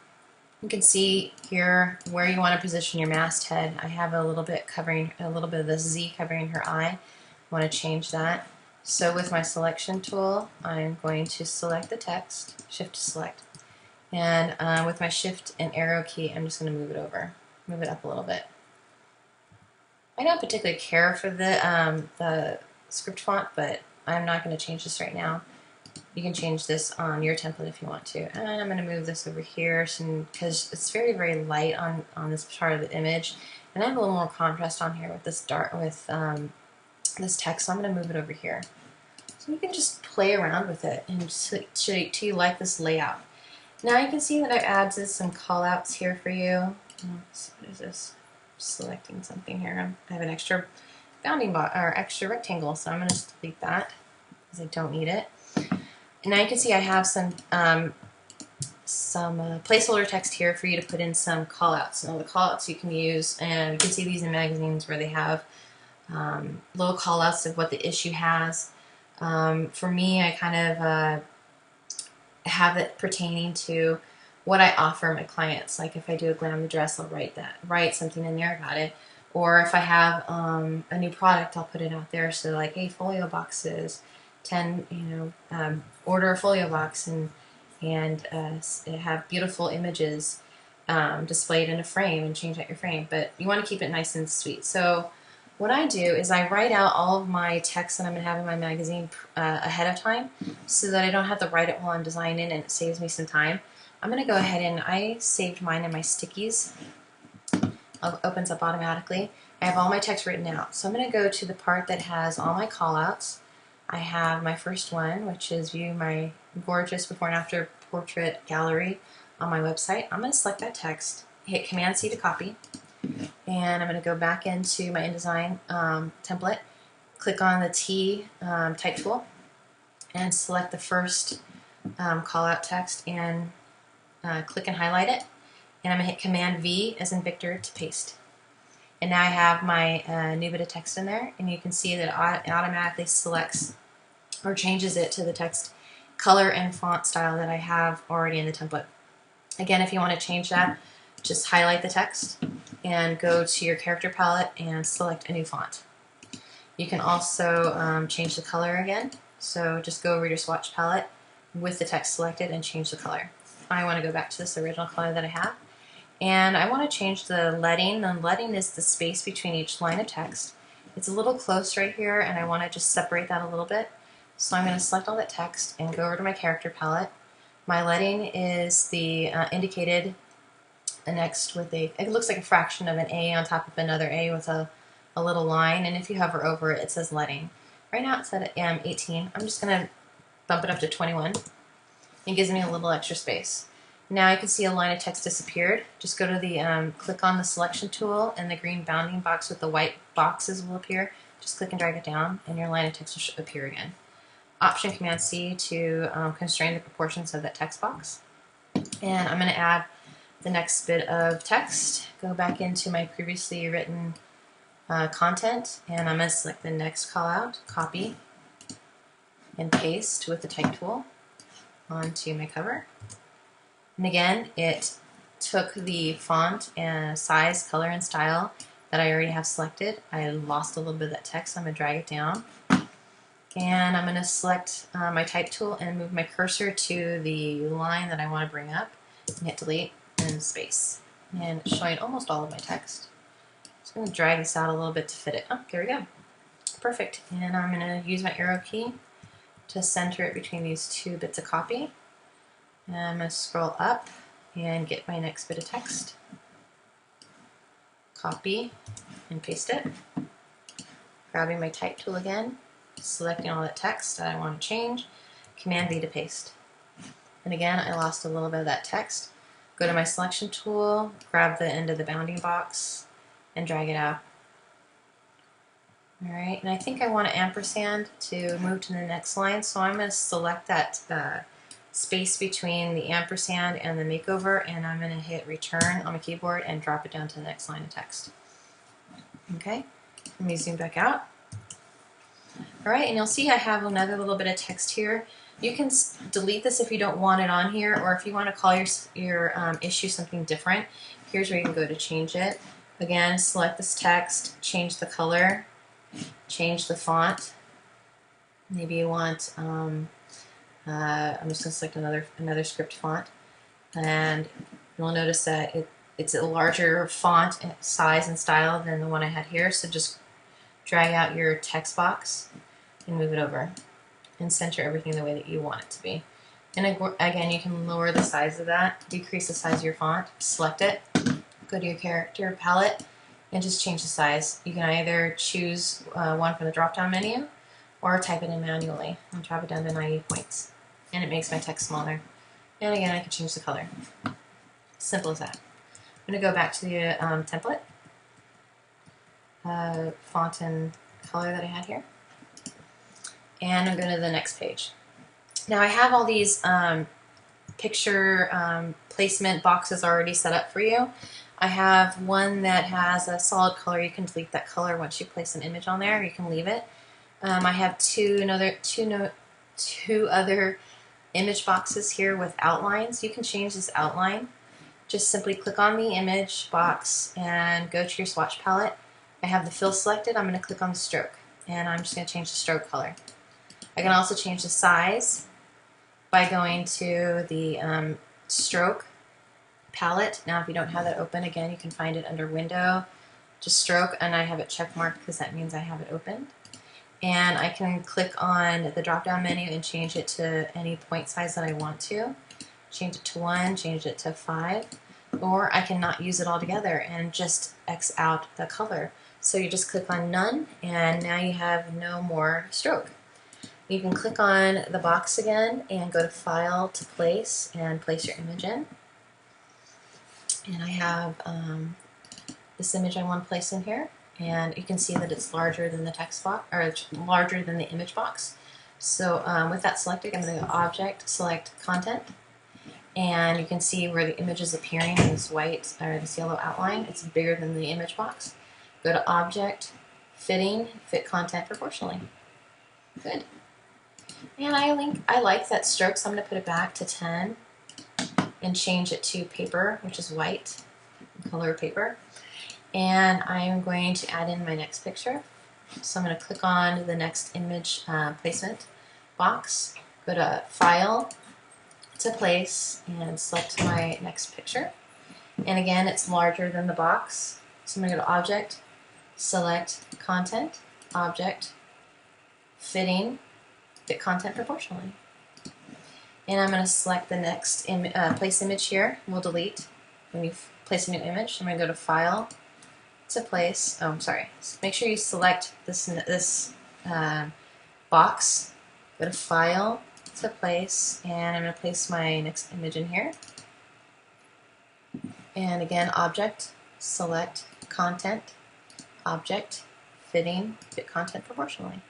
you can see here where you want to position your masthead. I have a little bit covering, a little bit of the Z covering her eye. I want to change that. So with my selection tool, I'm going to select the text, Shift to select, and with my Shift and arrow key, I'm just going to move it over, move it up a little bit. I don't particularly care for the script font, but I'm not going to change this right now. You can change this on your template if you want to. And I'm going to move this over here because it's very, very light on this part of the image. And I have a little more contrast on here with this dark, with this text, so I'm going to move it over here. So you can just play around with it and till you like this layout. Now you can see that I've added some callouts here for you. What is this? I'm selecting something here. I have an extra bounding box or extra rectangle, so I'm going to just delete that. because I don't need it. And now you can see I have some placeholder text here for you to put in some callouts. Now the callouts you can use, and you can see these in magazines where they have little callouts of what the issue has. For me, I kind of have it pertaining to what I offer my clients. Like if I do a glam dress, I'll write something in there about it. Or if I have a new product, I'll put it out there. So like, hey, folio boxes, 10, order a folio box and have beautiful images displayed in a frame and change out your frame. But you want to keep it nice and sweet. So what I do is I write out all of my text that I'm going to have in my magazine ahead of time so that I don't have to write it while I'm designing, and it saves me some time. I'm going to go ahead and I saved mine in my stickies. It opens up automatically. I have all my text written out. So I'm going to go to the part that has all my callouts. I have my first one, which is view my gorgeous before and after portrait gallery on my website. I'm going to select that text, hit Command-C to copy, and I'm going to go back into my InDesign template, click on the T type tool, and select the first callout text and click and highlight it. And I'm going to hit Command-V as in Victor to paste. And now I have my new bit of text in there, and you can see that it automatically selects or changes it to the text color and font style that I have already in the template. Again, if you want to change that, just highlight the text and go to your character palette and select a new font. You can also change the color again. So just go over your swatch palette with the text selected and change the color. I want to go back to this original color that I have. And I want to change the leading. The leading is the space between each line of text. It's a little close right here, and I want to just separate that a little bit. So I'm going to select all that text and go over to my character palette. My leading is the indicated next with it looks like a fraction of an A on top of another A with a little line, and if you hover over it, it says leading. Right now it's at 18. I'm just going to bump it up to 21. It gives me a little extra space. Now you can see a line of text disappeared. Just go to the, click on the selection tool, and the green bounding box with the white boxes will appear. Just click and drag it down, and your line of text will appear again. Option Command-C to constrain the proportions of that text box. And I'm going to add the next bit of text. Go back into my previously written content, and I'm going to select the next callout, copy, and paste with the type tool onto my cover. And again, it took the font and size, color, and style that I already have selected. I lost a little bit of that text, so I'm going to drag it down. And I'm going to select my type tool and move my cursor to the line that I want to bring up, and hit delete and space. And it's showing almost all of my text. Just going to drag this out a little bit to fit it. Oh, there we go. Perfect. And I'm going to use my arrow key to center it between these two bits of copy. And I'm going to scroll up and get my next bit of text. Copy and paste it. Grabbing my type tool again, selecting all that text that I want to change, Command-V to paste. And again, I lost a little bit of that text. Go to my selection tool, grab the end of the bounding box, and drag it out. Alright, and I think I want an ampersand to move to the next line, so I'm going to select that space between the ampersand and the makeover, and I'm going to hit return on my keyboard and drop it down to the next line of text. Okay, let me zoom back out. Alright, and you'll see I have another little bit of text here. You can delete this if you don't want it on here, or if you want to call your issue something different. Here's where you can go to change it. Again, select this text, change the color, change the font. Maybe you want I'm just going to select another script font, and you'll notice that it's a larger font size and style than the one I had here, so just drag out your text box and move it over and center everything the way that you want it to be. And again, you can lower the size of that, decrease the size of your font, select it, go to your character palette, and just change the size. You can either choose one from the drop-down menu or type it in manually. I'll drop it down to 90 points. And it makes my text smaller. And again, I can change the color. Simple as that. I'm going to go back to the template, font and color that I had here. and I'm going to the next page. Now I have all these picture placement boxes already set up for you. I have one that has a solid color. You can delete that color once you place an image on there. You can leave it. I have two other image boxes here with outlines. You can change this outline. Just simply click on the image box and go to your swatch palette. I have the fill selected. I'm going to click on the stroke, and I'm just going to change the stroke color. I can also change the size by going to the stroke palette. Now if you don't have that open, again, you can find it under Window, just Stroke, and I have it check marked because that means I have it opened. And I can click on the drop down menu and change it to any point size that I want to. Change it to 1, change it to 5, or I can not use it all together and just X out the color. So you just click on None, and now you have no more stroke. You can click on the box again and go to File to Place and place your image in. And I have this image I want to place in here, and you can see that it's larger than the text box, or it's larger than the image box. So with that selected, I'm going to go Object, select Content, and you can see where the image is appearing in this white or this yellow outline. It's bigger than the image box. Go to Object, Fitting, Fit Content Proportionally. Good. And I like that stroke, so I'm going to put it back to 10 and change it to paper, which is white, color paper. And I'm going to add in my next picture. So I'm going to click on the next image placement box, go to File, to Place, and select my next picture. And again, it's larger than the box. So I'm going to go to Object, select Content, Object, Fitting, Fit Content Proportionally. And I'm going to select the next place image here. We'll delete when you place a new image. I'm going to go to File, to Place. Oh, I'm sorry. Make sure you select this box. Go to File, to Place, and I'm going to place my next image in here. And again, Object, select Content, Object, Fitting, Fit Content Proportionally.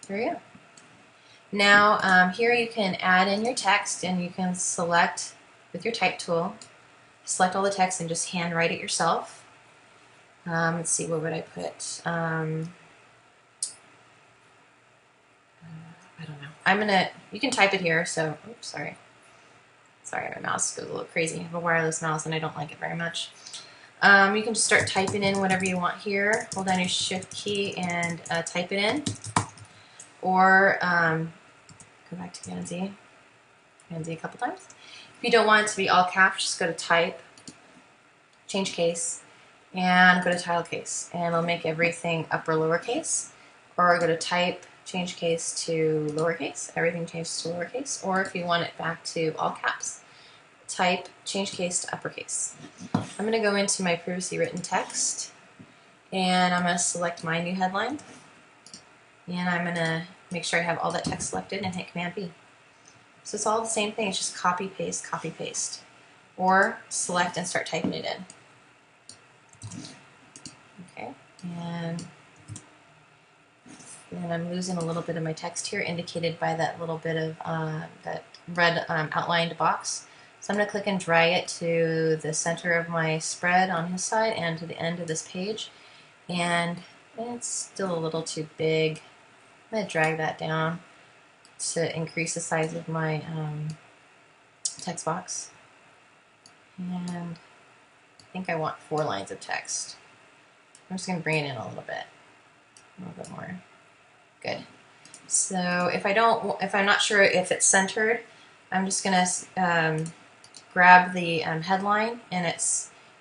There you go. Now here you can add in your text, and you can select with your type tool, select all the text and just handwrite it yourself. Let's see, what would I put? I don't know. You can type it here, so, oops, sorry, my mouse goes a little crazy. I have a wireless mouse and I don't like it very much. You can just start typing in whatever you want here. Hold down your Shift key and type it in. Or go back to Command Z a couple times. If you don't want it to be all caps, just go to Type, change case, and go to Title case, and it'll make everything upper lowercase. Or go to Type, change case to lowercase, everything changes to lowercase. Or if you want it back to all caps, Type, change case to uppercase. I'm going to go into my previously written text, and I'm going to select my new headline, and I'm going to make sure I have all that text selected and hit Command B. So it's all the same thing, it's just copy, paste, or select and start typing it in. Okay, and then I'm losing a little bit of my text here, indicated by that little bit of that red outlined box. So I'm going to click and drag it to the center of my spread on his side and to the end of this page. And it's still a little too big. I'm going to drag that down to increase the size of my text box. And I think I want 4 lines of text. I'm just going to bring it in a little bit more. Good. So if I'm not sure if it's centered, I'm just going to grab the headline, and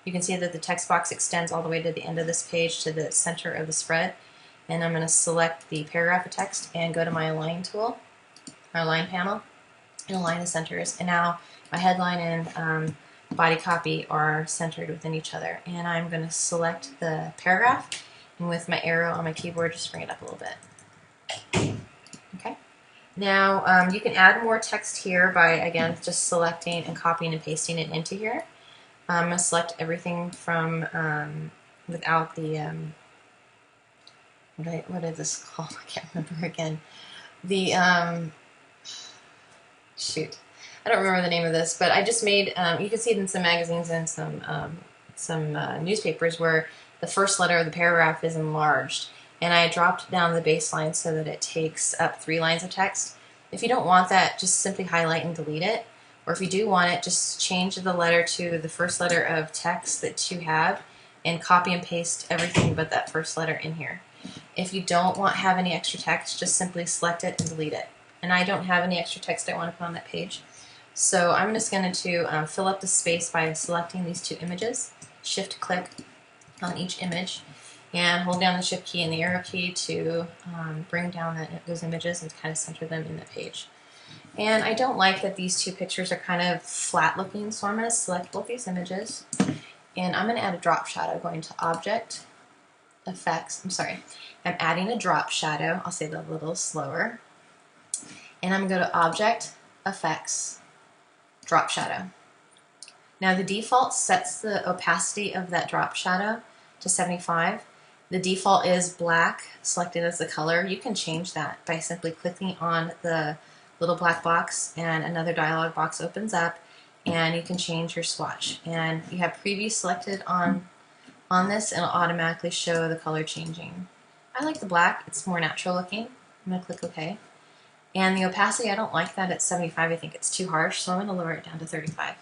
you can see that the text box extends all the way to the end of this page to the center of the spread. And I'm going to select the paragraph of text and go to my Align tool, my Align panel, and align the centers. And now my headline and body copy are centered within each other. And I'm going to select the paragraph, and with my arrow on my keyboard, just bring it up a little bit. Okay. Now you can add more text here by, again, just selecting and copying and pasting it into here. I'm going to select everything from without the what is this called? I can't remember again. the shoot, I don't remember the name of this, but I just made, you can see it in some magazines and some newspapers where the first letter of the paragraph is enlarged. And I dropped down the baseline so that it takes up 3 lines of text. If you don't want that, just simply highlight and delete it. Or if you do want it, just change the letter to the first letter of text that you have and copy and paste everything but that first letter in here. If you don't want to have any extra text, just simply select it and delete it. And I don't have any extra text I want to put on that page. So I'm just going to fill up the space by selecting these 2 images. Shift click on each image and hold down the shift key and the arrow key to bring down those images and kind of center them in the page. And I don't like that these 2 pictures are kind of flat looking, so I'm going to select both these images and I'm going to add a drop shadow. Going to Object, Effects, I'm adding a drop shadow. I'll say that a little slower. And I'm going to go to Object, Effects, Drop Shadow. Now the default sets the opacity of that drop shadow to 75. The default is black, selected as the color. You can change that by simply clicking on the little black box and another dialog box opens up and you can change your swatch. And you have preview selected on this and it'll automatically show the color changing. I like the black, it's more natural looking. I'm going to click OK. And the opacity, I don't like that at 75, I think it's too harsh, so I'm going to lower it down to 35.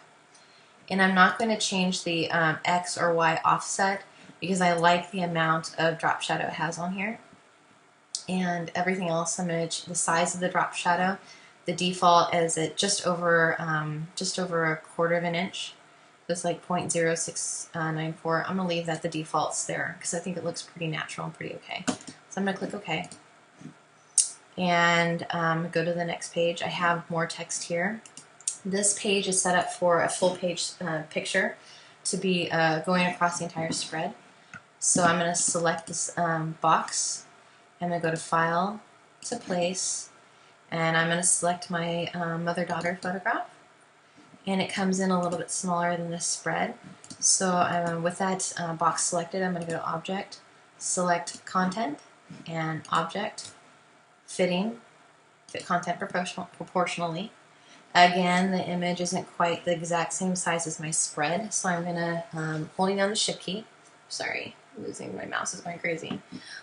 And I'm not going to change the X or Y offset because I like the amount of drop shadow it has on here. And everything else, I'm going to, the size of the drop shadow, the default is at just over a quarter of an inch. So it's like 0.0694. I'm going to leave that the default's there because I think it looks pretty natural and pretty okay. So I'm going to click OK. And go to the next page. I have more text here. This page is set up for a full page picture to be going across the entire spread. So I'm going to select this box. I'm going to go to File, to Place, and I'm going to select my mother-daughter photograph. And it comes in a little bit smaller than this spread. So with that box selected, I'm going to go to Object, select Content, and Object, Fitting, fit content proportionally. Again, the image isn't quite the exact same size as my spread, so I'm going to, holding down the Shift key, sorry, losing my mouse is going crazy.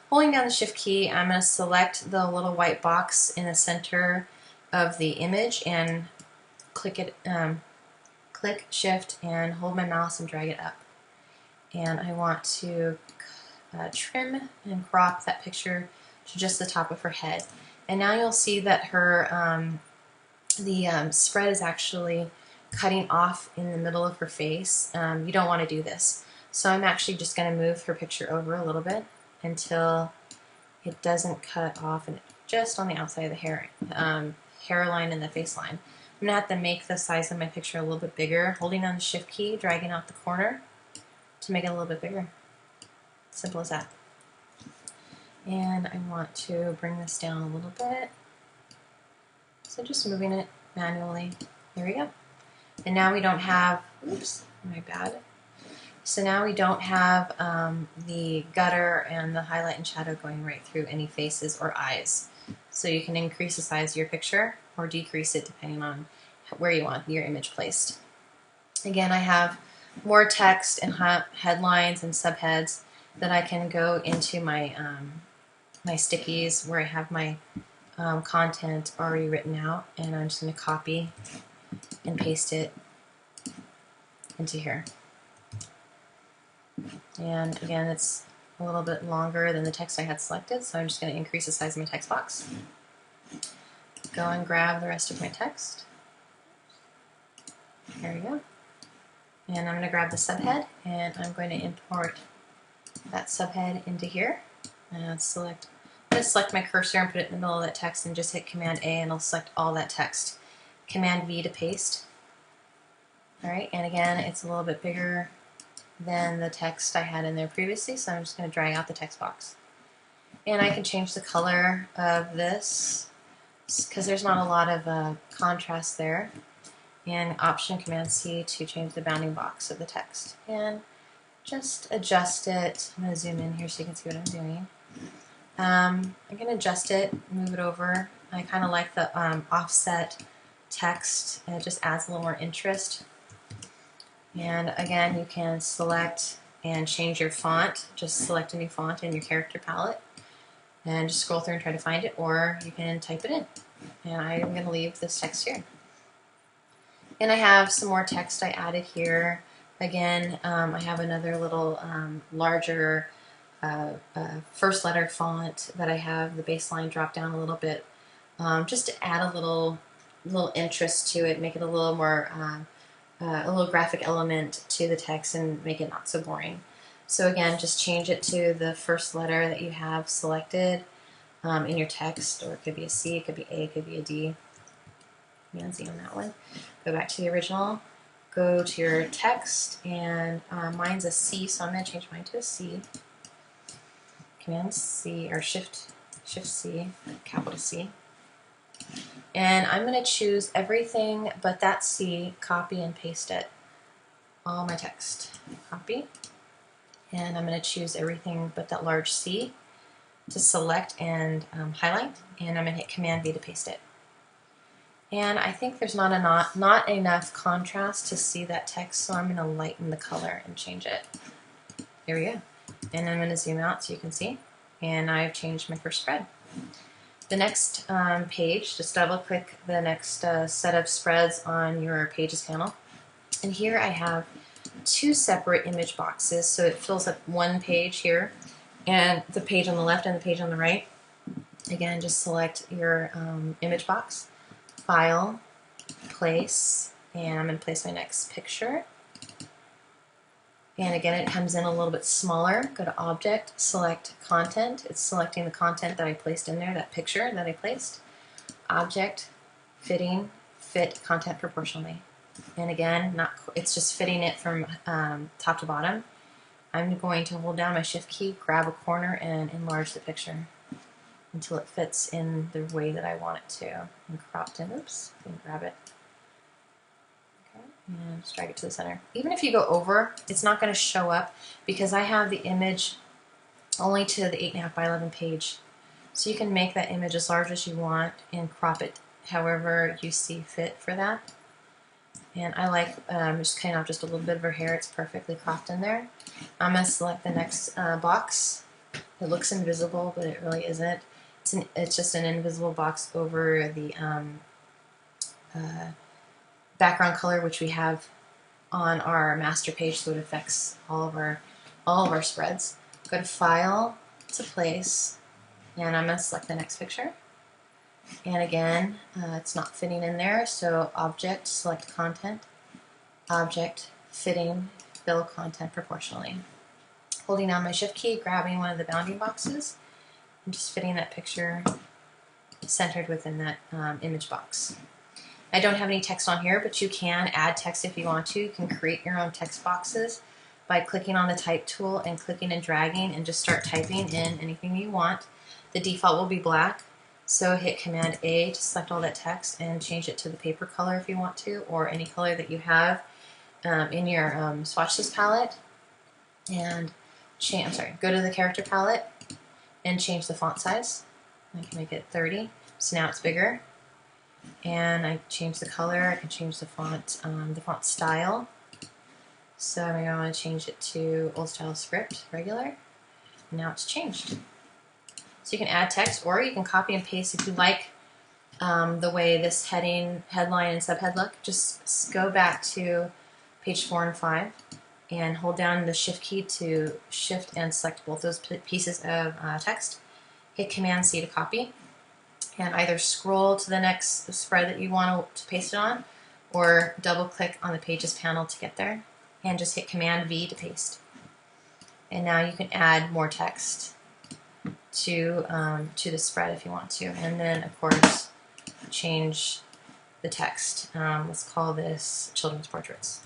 Holding down the Shift key, I'm going to select the little white box in the center of the image and click it, click Shift and hold my mouse and drag it up. And I want to trim and crop that picture to just the top of her head. And now you'll see that her the spread is actually cutting off in the middle of her face. You don't want to do this. So I'm actually just going to move her picture over a little bit until it doesn't cut off and just on the outside of the hairline and the face line. I'm going to have to make the size of my picture a little bit bigger, holding on the Shift key, dragging out the corner to make it a little bit bigger. Simple as that. And I want to bring this down a little bit. So just moving it manually. There we go. And now we don't have, oops, my bad. So now we don't have the gutter and the highlight and shadow going right through any faces or eyes. So you can increase the size of your picture or decrease it depending on where you want your image placed. Again, I have more text and headlines and subheads that I can go into my my stickies where I have my content already written out, and I'm just going to copy and paste it into here. And again, it's a little bit longer than the text I had selected, so I'm just going to increase the size of my text box. Go and grab the rest of my text. There we go. And I'm going to grab the subhead, and I'm going to import that subhead into here. And I'm going to select my cursor and put it in the middle of that text and just hit Command A and it'll select all that text. Command V to paste. Alright, and again, it's a little bit bigger than the text I had in there previously, so I'm just going to drag out the text box. And I can change the color of this because there's not a lot of contrast there. And Option Command C to change the bounding box of the text. And just adjust it. I'm going to zoom in here so you can see what I'm doing. I can adjust it, move it over I kind of like the offset text. It just adds a little more interest. And again, you can select and change your font. Just select a new font in your character palette and just scroll through and try to find it, or you can type it in. And I'm going to leave this text here. And I have some more text I added here. Again, I have another little larger first letter font that I have the baseline drop down a little bit, just to add a little interest to it, make it a little more a little graphic element to the text and make it not so boring. So again, just change it to the first letter that you have selected in your text, or it could be a C, it could be A, it could be a D. Command Z on that one. Go back to the original, go to your text, and mine's a C, so I'm going to change mine to a C. Command C, or Shift C, capital C. And I'm going to choose everything but that C, copy and paste it. All my text. Copy. And I'm going to choose everything but that large C to select and highlight. And I'm going to hit Command V to paste it. And I think there's not enough contrast to see that text, so I'm going to lighten the color and change it. There we go. And I'm going to zoom out so you can see. And I've changed my first spread. The next page, just double click the next set of spreads on your Pages panel. And here I have two separate image boxes, so it fills up one page here, and the page on the left and the page on the right. Again, just select your image box, File, Place, and I'm going to place my next picture. And again, it comes in a little bit smaller. Go to Object, select Content. It's selecting the content that I placed in there, that picture that I placed. Object, Fitting, Fit Content Proportionally. And again, it's just fitting it from top to bottom. I'm going to hold down my Shift key, grab a corner, and enlarge the picture until it fits in the way that I want it to. And cropped in, oops, and grab it. And just drag it to the center. Even if you go over, it's not going to show up because I have the image only to the 8.5 by 11 page. So you can make that image as large as you want and crop it however you see fit for that. And I like just cutting off just a little bit of her hair. It's perfectly cropped in there. I'm going to select the next box. It looks invisible, but it really isn't. It's just an invisible box over the background color, which we have on our master page, so it affects all of our spreads. Go to File, to Place, and I'm going to select the next picture. And again, it's not fitting in there, so Object, select Content, Object, Fitting, Fill Content Proportionally. Holding down my Shift key, grabbing one of the bounding boxes, and just fitting that picture centered within that image box. I don't have any text on here, but you can add text if you want to. You can create your own text boxes by clicking on the Type tool and clicking and dragging and just start typing in anything you want. The default will be black, so hit Command A to select all that text and change it to the paper color if you want to, or any color that you have in your swatches palette. And go to the character palette and change the font size. I can make it 30, so now it's bigger. And I change the color, I can change the font style. So maybe I want to change it to Old Style Script, regular. And now it's changed. So you can add text, or you can copy and paste if you like the way this heading, headline, and subhead look. Just go back to page 4 and 5 and hold down the Shift key to shift and select both those pieces of text. Hit Command C to copy. And either scroll to the next spread that you want to paste it on, or double click on the Pages panel to get there, and just hit Command V to paste. And now you can add more text to the spread if you want to, and then of course change the text. Let's call this Children's Portraits.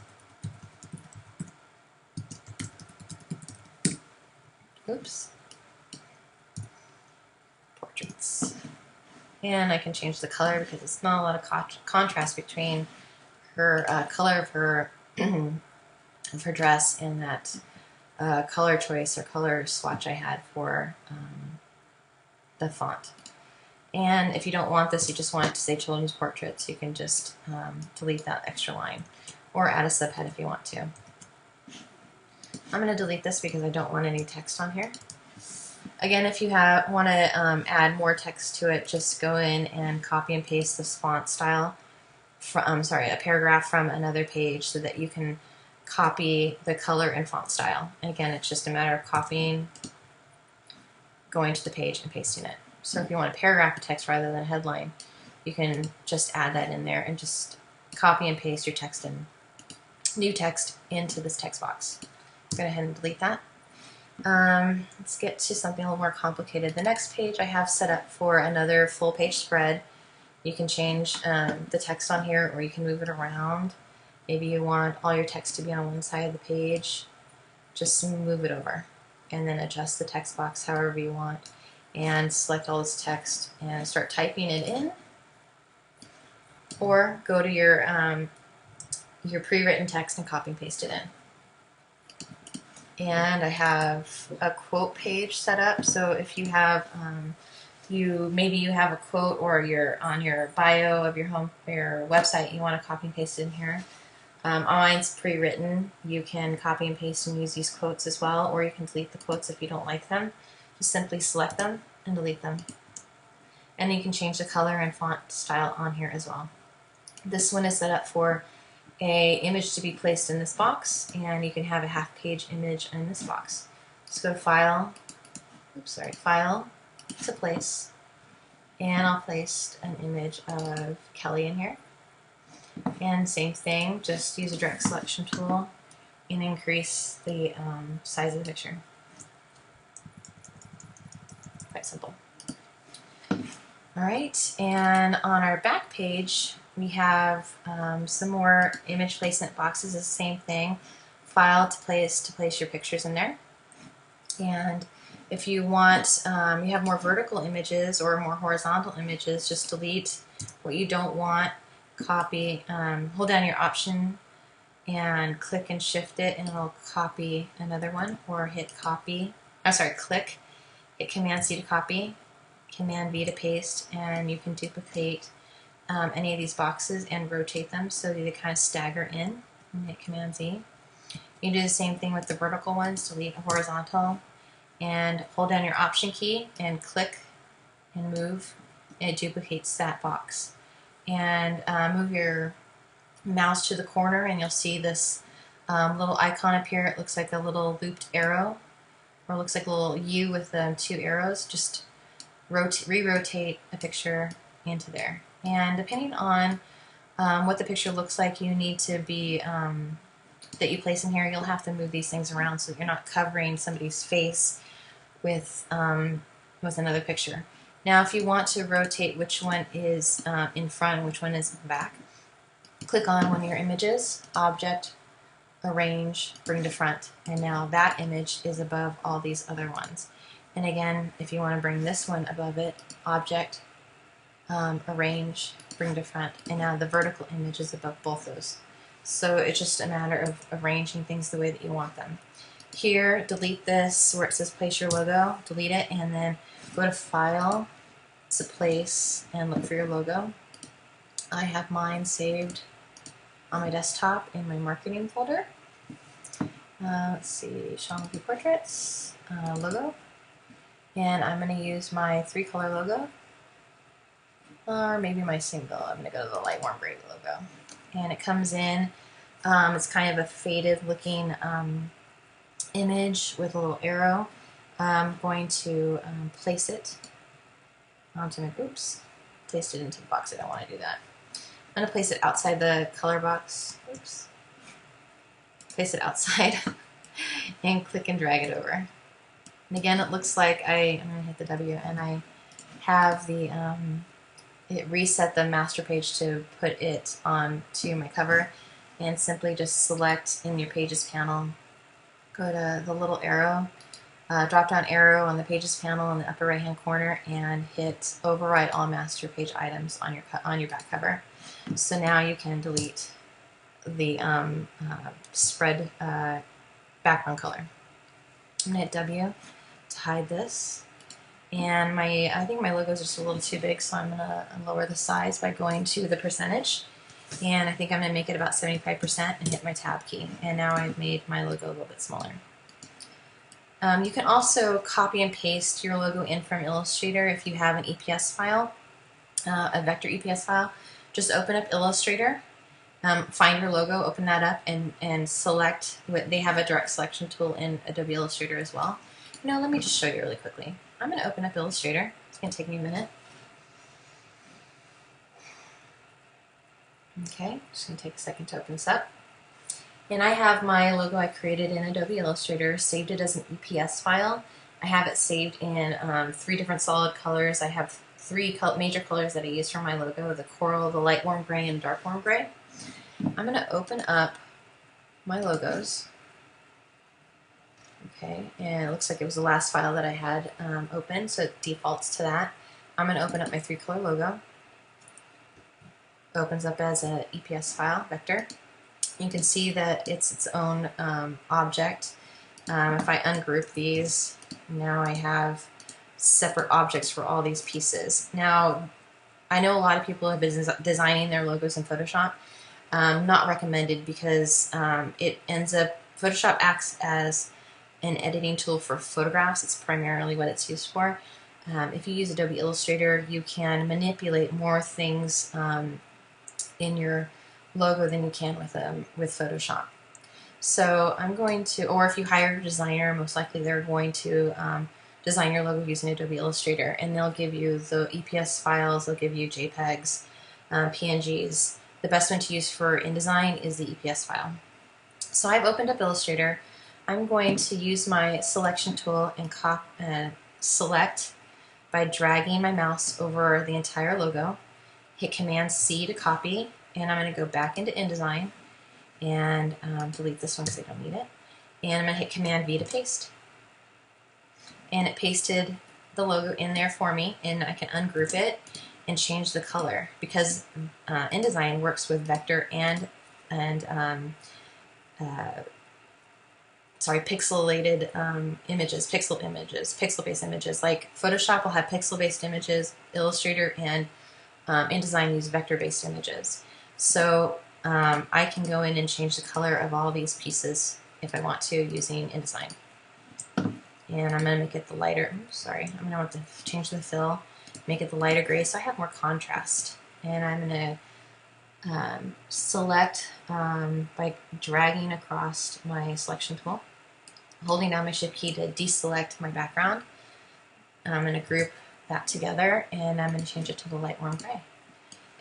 Oops. Portraits. And I can change the color because it's not a lot of contrast between her color of her of her dress and that color choice or color swatch I had for the font. And if you don't want this, you just want it to say children's portraits, you can just delete that extra line or add a subhead if you want to. I'm going to delete this because I don't want any text on here. Again, if you want to add more text to it, just go in and copy and paste this font style, a paragraph from another page so that you can copy the color and font style. And again, it's just a matter of copying, going to the page, and pasting it. So if you want a paragraph of text rather than a headline, you can just add that in there and just copy and paste your text and new text into this text box. Go ahead and delete that. Let's get to something a little more complicated. The next page I have set up for another full page spread. You can change the text on here, or you can move it around. Maybe you want all your text to be on one side of the page. Just move it over and then adjust the text box however you want, and select all this text and start typing it in, or go to your pre-written text and copy and paste it in. And I have a quote page set up, so if you have maybe you have a quote, or you're on your bio of your website, you want to copy and paste it in here. Mine's pre-written. You can copy and paste and use these quotes as well, or you can delete the quotes if you don't like them. Just simply select them and delete them. And you can change the color and font style on here as well. This one is set up for an image to be placed in this box, and you can have a half-page image in this box. Just go to File, File to Place, and I'll place an image of Kelly in here. And same thing, just use a direct selection tool and increase the size of the picture. Quite simple. Alright, and on our back page we have some more image placement boxes. It's the same thing. File to place your pictures in there. And if you want, you have more vertical images or more horizontal images, just delete what you don't want. Copy, hold down your Option and click and shift it, and it'll copy another one, or hit copy. Click, hit Command C to copy, Command V to paste, and you can duplicate any of these boxes and rotate them so they kind of stagger in, and hit Command Z. You do the same thing with the vertical ones. Delete a horizontal and hold down your Option key and click and move, and it duplicates that box. And move your mouse to the corner and you'll see this little icon appear. It looks like a little looped arrow, or it looks like a little U with 2 arrows. Just re-rotate a picture into there. And depending on what the picture looks like, you need to be that you place in here, you'll have to move these things around so you're not covering somebody's face with another picture. Now, if you want to rotate which one is in front and which one is in back, click on one of your images, Object, Arrange, Bring to Front, and now that image is above all these other ones. And again, if you want to bring this one above it, Object, Arrange, Bring to Front, and now the vertical image is above both those. So it's just a matter of arranging things the way that you want them. Here, delete this where it says place your logo, delete it, and then go to File, to Place, and look for your logo. I have mine saved on my desktop in my marketing folder. Let's see, Sean P. Portraits, logo. And I'm going to use my 3-color logo, or maybe my single. I'm going to go to the light warm gray logo. And it comes in, it's kind of a faded looking image with a little arrow. I'm going to place it onto my, placed it into the box. I don't want to do that. I'm going to place it outside the color box. Place it outside and click and drag it over. And again, it looks like I'm going to hit the W, and I have the it reset the master page to put it on to my cover, and simply just select in your Pages panel, go to the little arrow, drop down arrow on the Pages panel in the upper right hand corner, and hit Override all master page items on your back cover. So now you can delete the spread background color. I'm going to hit W to hide this, And I think my logo is just a little too big, so I'm gonna lower the size by going to the percentage. And I think I'm gonna make it about 75% and hit my tab key. And now I've made my logo a little bit smaller. You can also copy and paste your logo in from Illustrator if you have an EPS file, a vector EPS file. Just open up Illustrator, find your logo, open that up, and select. They have a direct selection tool in Adobe Illustrator as well. Now let me just show you really quickly. I'm going to open up Illustrator. It's going to take me a minute. Okay, just going to take a second to open this up. And I have my logo I created in Adobe Illustrator, saved it as an EPS file. I have it saved in 3 different solid colors. I have 3 major colors that I use for my logo: the coral, the light warm gray, and dark warm gray. I'm going to open up my logos. Okay, and it looks like it was the last file that I had open, so it defaults to that. I'm going to open up my 3-color logo. It opens up as an EPS file, vector. You can see that it's its own object. If I ungroup these, now I have separate objects for all these pieces. Now, I know a lot of people have been designing their logos in Photoshop. Not recommended, because Photoshop acts as an editing tool for photographs. It's primarily what it's used for. If you use Adobe Illustrator, you can manipulate more things in your logo than you can with Photoshop. So I'm going to, or if you hire a designer, most likely they're going to design your logo using Adobe Illustrator, and they'll give you the EPS files, they'll give you JPEGs, PNGs. The best one to use for InDesign is the EPS file. So I've opened up Illustrator. I'm going to use my selection tool and select by dragging my mouse over the entire logo. Hit Command-C to copy, and I'm going to go back into InDesign and delete this one because I don't need it. And I'm going to hit Command-V to paste. And it pasted the logo in there for me, and I can ungroup it and change the color, because InDesign works with vector and pixelated images, pixel-based images. Like Photoshop will have pixel-based images, Illustrator and InDesign use vector-based images. So I can go in and change the color of all these pieces if I want to using InDesign. And I'm going to make it the lighter, I'm going to want to change the fill, make it the lighter gray so I have more contrast. And I'm going to select by dragging across my selection tool, holding down my shift key to deselect my background. And I'm going to group that together, and I'm going to change it to the light warm gray.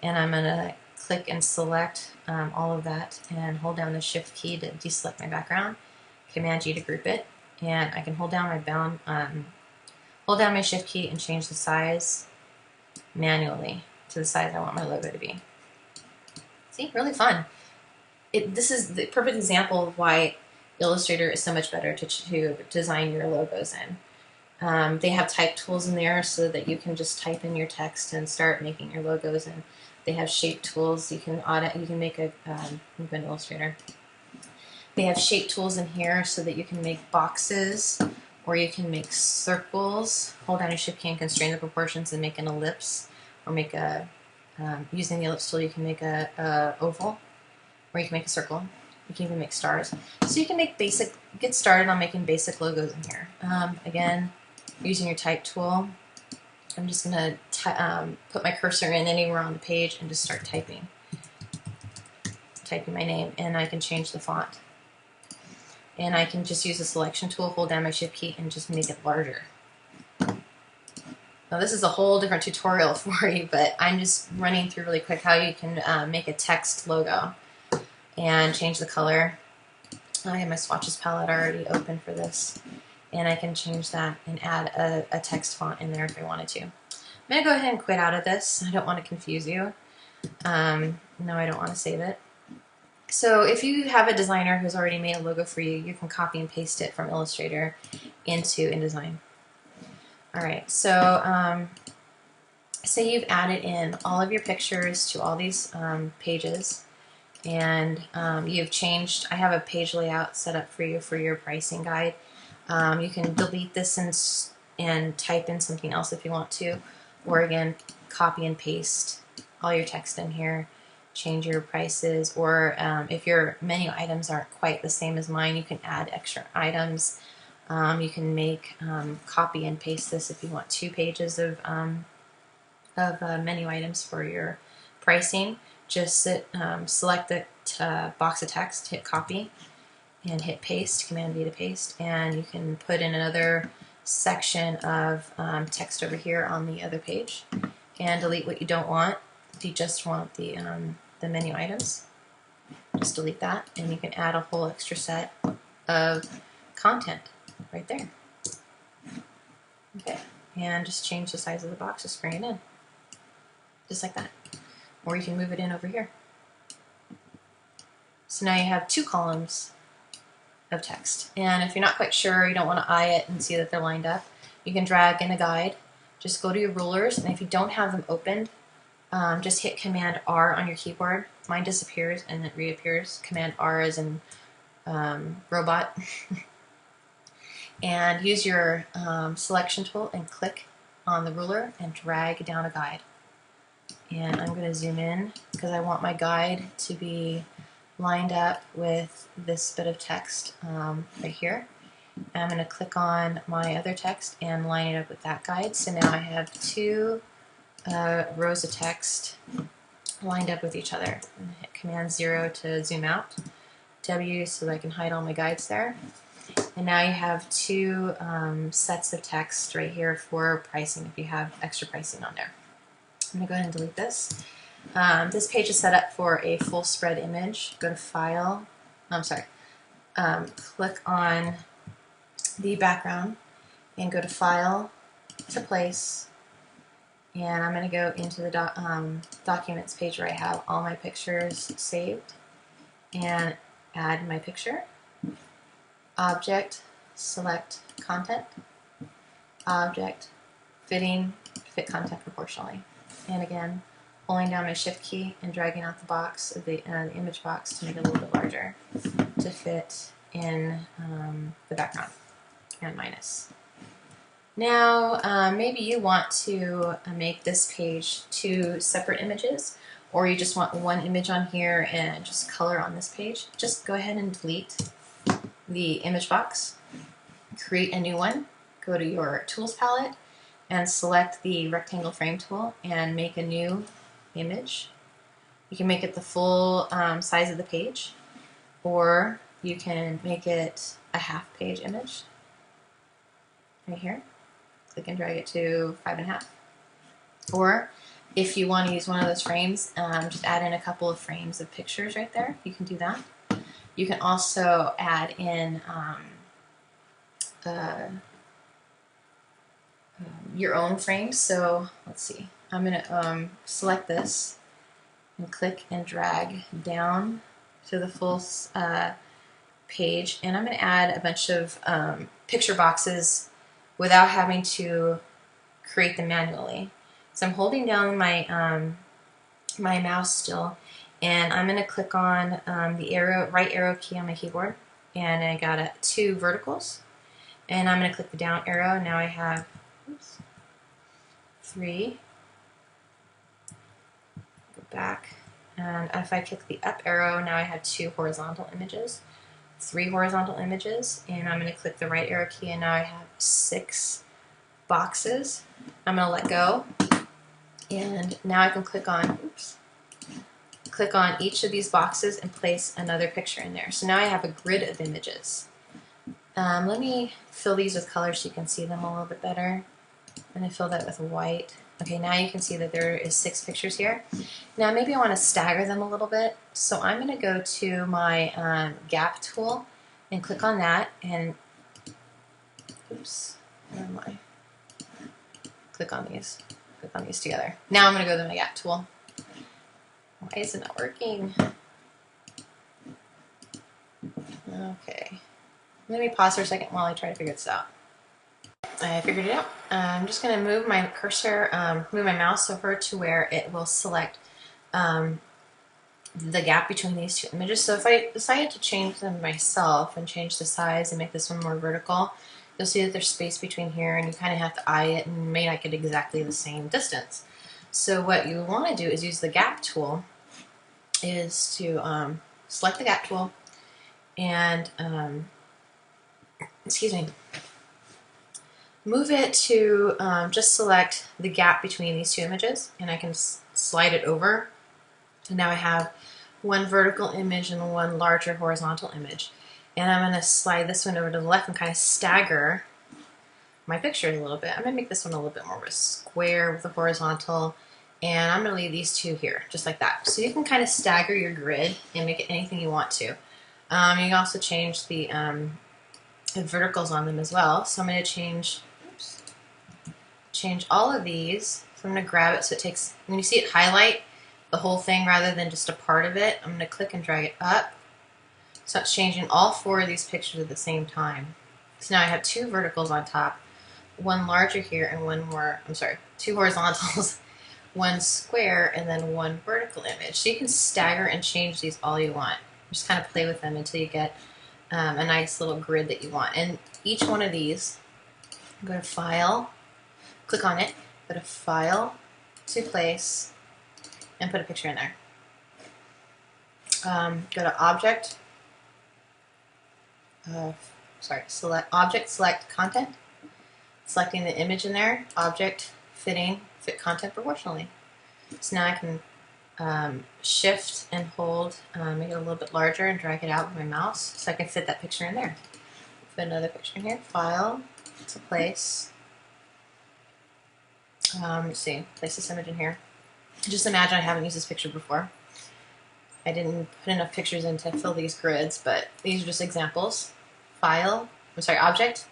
And I'm going to click and select all of that and hold down the shift key to deselect my background, Command G to group it, and I can hold down my shift key and change the size manually to the size I want my logo to be. See, really fun. This is the perfect example of why Illustrator is so much better to design your logos in. They have type tools in there so that you can just type in your text and start making your logos, and they have shape tools. You can make an Illustrator. They have shape tools in here so that you can make boxes, or you can make circles. Hold down your shift key and constrain the proportions and make an ellipse, or make a using the ellipse tool you can make a oval, or you can make a circle. You can even make stars. So you can get started on making basic logos in here. Again, using your type tool, I'm just going to put my cursor in anywhere on the page and just start typing my name, and I can change the font. And I can just use the selection tool, hold down my shift key, and just make it larger. Now this is a whole different tutorial for you, but I'm just running through really quick how you can make a text logo and change the color. I have my swatches palette already open for this, and I can change that and add a text font in there if I wanted to. I'm going to go ahead and quit out of this. I don't want to confuse you. No, I don't want to save it. So if you have a designer who's already made a logo for you, you can copy and paste it from Illustrator into InDesign. Alright, so say you've added in all of your pictures to all these pages, and you've changed, I have a page layout set up for you for your pricing guide. You can delete this and type in something else if you want to, or again, copy and paste all your text in here, change your prices, or if your menu items aren't quite the same as mine, you can add extra items. You can make copy and paste this if you want 2 pages of menu items for your pricing. Just select the box of text, hit copy, and hit paste, Command V to paste, and you can put in another section of text over here on the other page, and delete what you don't want. If you just want the menu items, just delete that, and you can add a whole extra set of content right there. Okay, and just change the size of the box, just bring it in, just like that. Or you can move it in over here. So now you have 2 columns of text. And if you're not quite sure, you don't want to eye it and see that they're lined up, you can drag in a guide. Just go to your rulers, and if you don't have them opened, just hit Command R on your keyboard. Mine disappears and it reappears. Command R as in robot. And use your selection tool and click on the ruler and drag down a guide. And I'm going to zoom in because I want my guide to be lined up with this bit of text right here. I'm going to click on my other text and line it up with that guide. So now I have 2 rows of text lined up with each other. I'm going to hit Command 0 to zoom out, W so that I can hide all my guides there. And now you have 2 sets of text right here for pricing if you have extra pricing on there. I'm going to go ahead and delete this. This page is set up for a full spread image. Go to File, click on the background and go to File, to Place, and I'm going to go into the Documents page where I have all my pictures saved and add my picture. Object, select Content, Object, fit content proportionally. And again, pulling down my Shift key and dragging out the box of the image box to make it a little bit larger to fit in the background, and minus. Now, maybe you want to make this page 2 separate images, or you just want 1 image on here and just color on this page. Just go ahead and delete the image box, create a new one, go to your Tools palette, and select the rectangle frame tool and make a new image. You can make it the full size of the page, or you can make it a half-page image right here. Click and drag it to 5.5. Or if you want to use one of those frames, just add in a couple of frames of pictures right there. You can do that. You can also add in your own frames. So let's see, I'm going to select this and click and drag down to the full page, and I'm going to add a bunch of picture boxes without having to create them manually. So I'm holding down my my mouse still, and I'm going to click on the right arrow key on my keyboard, and I got 2 verticals, and I'm going to click the down arrow. Now I have 3. Go back, and if I click the up arrow, now I have 2 horizontal images, 3 horizontal images, and I'm going to click the right arrow key, and now I have 6 boxes. I'm going to let go, and now I can click on, click on each of these boxes and place another picture in there. So now I have a grid of images. Let me fill these with color so you can see them a little bit better. I'm going to fill that with white. Okay, now you can see that there is 6 pictures here. Now maybe I want to stagger them a little bit, so I'm going to go to my gap tool and click on that, and where am I? Click on these together. Now I'm going to go to my gap tool. Why is it not working? Okay, let me pause for a second while I try to figure this out. I figured it out. I'm just going to move my cursor, move my mouse over to where it will select the gap between these 2 images. So if I decided to change them myself and change the size and make this one more vertical, you'll see that there's space between here, and you kind of have to eye it and may not get exactly the same distance. So what you want to do is use the gap tool, is to select the gap tool and move it to just select the gap between these two images, and I can slide it over. And now I have one vertical image and one larger horizontal image. And I'm going to slide this one over to the left and kind of stagger my pictures a little bit. I'm going to make this one a little bit more of a square with the horizontal, and I'm going to leave these two here, just like that. So you can kind of stagger your grid and make it anything you want to. You can also change the verticals on them as well. So I'm going to change all of these. So I'm going to grab it so it takes, when you see it highlight the whole thing rather than just a part of it, I'm going to click and drag it up. So it's changing all four of these pictures at the same time. So now I have two verticals on top, one larger here and one more, two horizontals, one square, and then one vertical image. So you can stagger and change these all you want. Just kind of play with them until you get a nice little grid that you want. And each one of these, go to File, click on it, go to File, to Place, and put a picture in there. Go to Object, select Object, select Content, selecting the image in there, Object, Fitting, Fit Content Proportionally. So now I can shift and hold, make it a little bit larger and drag it out with my mouse so I can fit that picture in there. Put another picture in here, File, to Place. Let's see, place this image in here. Just imagine I haven't used this picture before. I didn't put enough pictures in to fill these grids, but these are just examples. File, Object,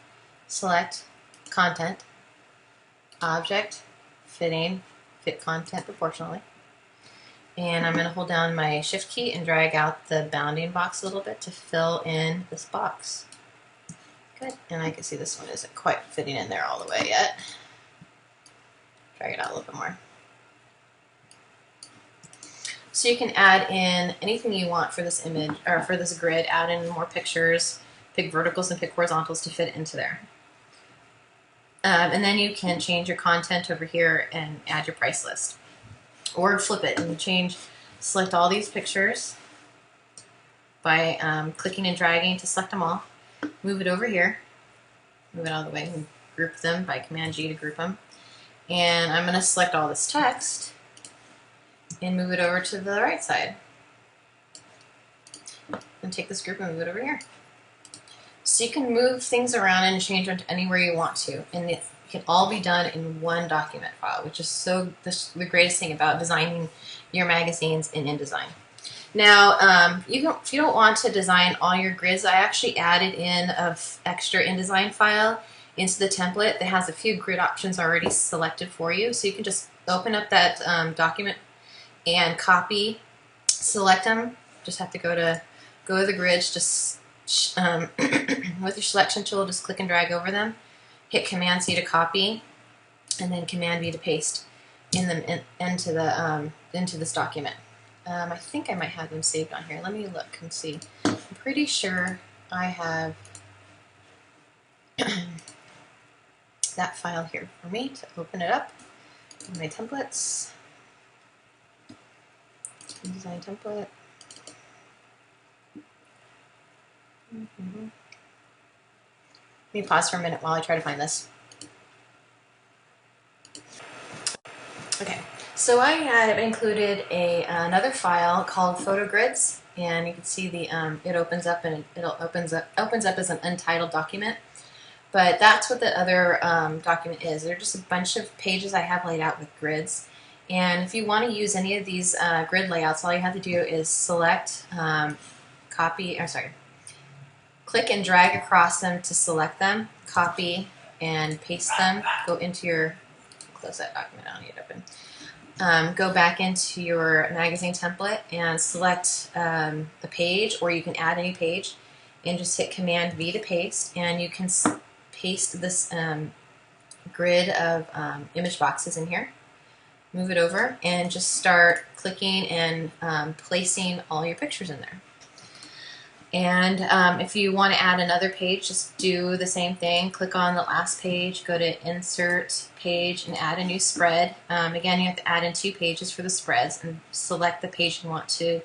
select Content, Object, Fitting, Fit Content Proportionally. And I'm going to hold down my Shift key and drag out the bounding box a little bit to fill in this box. Good. And I can see this one isn't quite fitting in there all the way yet. Drag it out a little bit more. So you can add in anything you want for this image, or for this grid, add in more pictures, pick verticals and pick horizontals to fit into there. And then you can change your content over here and add your price list. Or flip it and select all these pictures by clicking and dragging to select them all. Move it over here, move it out of the way, and group them by Command G to group them. And I'm going to select all this text and move it over to the right side. And take this group and move it over here. So you can move things around and change them to anywhere you want to. And it can all be done in one document file, which is the greatest thing about designing your magazines in InDesign. Now, if you don't want to design all your grids, I actually added in an extra InDesign file into the template that has a few grid options already selected for you. So you can just open up that document and copy, select them. Just have to go to the grids, just with your selection tool, just click and drag over them. Hit Command C to copy, and then Command V to paste into this document. I think I might have them saved on here. Let me look and see. I'm pretty sure I have that file here for me to open it up. My templates, InDesign template. Let me pause for a minute while I try to find this. Okay, so I have included another file called Photo Grids, and you can see it opens up and it opens up as an untitled document. But that's what the other document is. They're just a bunch of pages I have laid out with grids. And if you want to use any of these grid layouts, all you have to do is select, click and drag across them to select them, copy and paste them, go into your, close that document, I don't need it open. Go back into your magazine template and select the page, or you can add any page, and just hit Command V to paste, and you can paste this grid of image boxes in here. Move it over and just start clicking and placing all your pictures in there. And if you want to add another page, just do the same thing. Click on the last page, go to Insert Page, and add a new spread. Again, you have to add in 2 pages for the spreads, and select the page you want to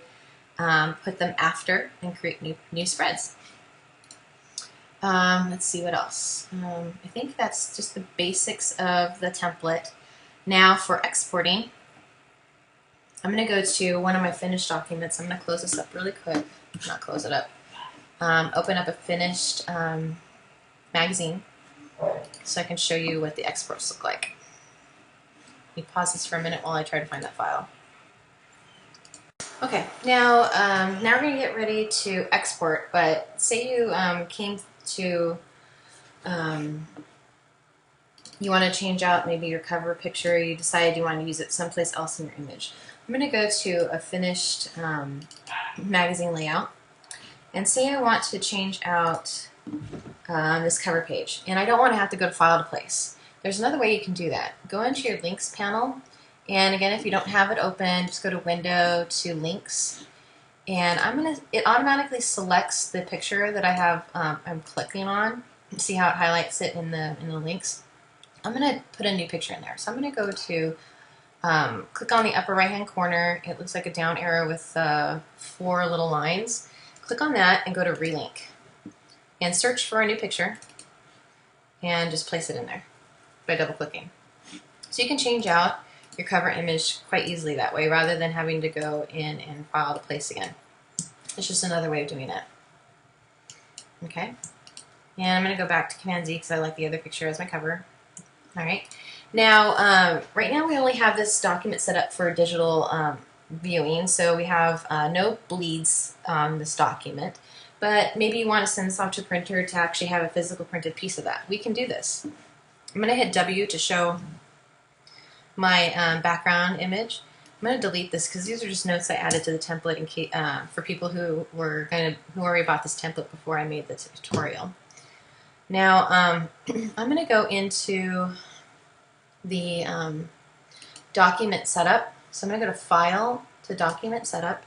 put them after and create new spreads. Let's see what else. I think that's just the basics of the template. Now for exporting, I'm going to go to one of my finished documents. I'm going to close this up really quick. Not close it up. Open up a finished magazine so I can show you what the exports look like. Let me pause this for a minute while I try to find that file. Okay, now we're going to get ready to export, but say you came to, you want to change out maybe your cover picture, you decided you want to use it someplace else in your image. I'm going to go to a finished magazine layout, and say I want to change out this cover page, and I don't want to have to go to File to Place. There's another way you can do that. Go into your Links panel, and again, if you don't have it open, just go to Window to Links, and it automatically selects the picture that I have I'm clicking on. See how it highlights it in the links? I'm going to put a new picture in there. So I'm going to go to click on the upper right hand corner. It looks like a down arrow with 4 little lines. Click on that and go to Relink and search for a new picture and just place it in there by double clicking. So you can change out your cover image quite easily that way rather than having to go in and File to Place again. It's just another way of doing it. Okay, and I'm going to go back to Command Z because I like the other picture as my cover. Alright, now right now we only have this document set up for digital viewing, so we have no bleeds on this document, but maybe you want to send this off to a printer to actually have a physical printed piece of that. We can do this. I'm going to hit W to show my background image. I'm going to delete this because these are just notes I added to the template in case, for people who already bought this template before I made the tutorial. Now I'm going to go into the document setup. So I'm going to go to File to Document Setup,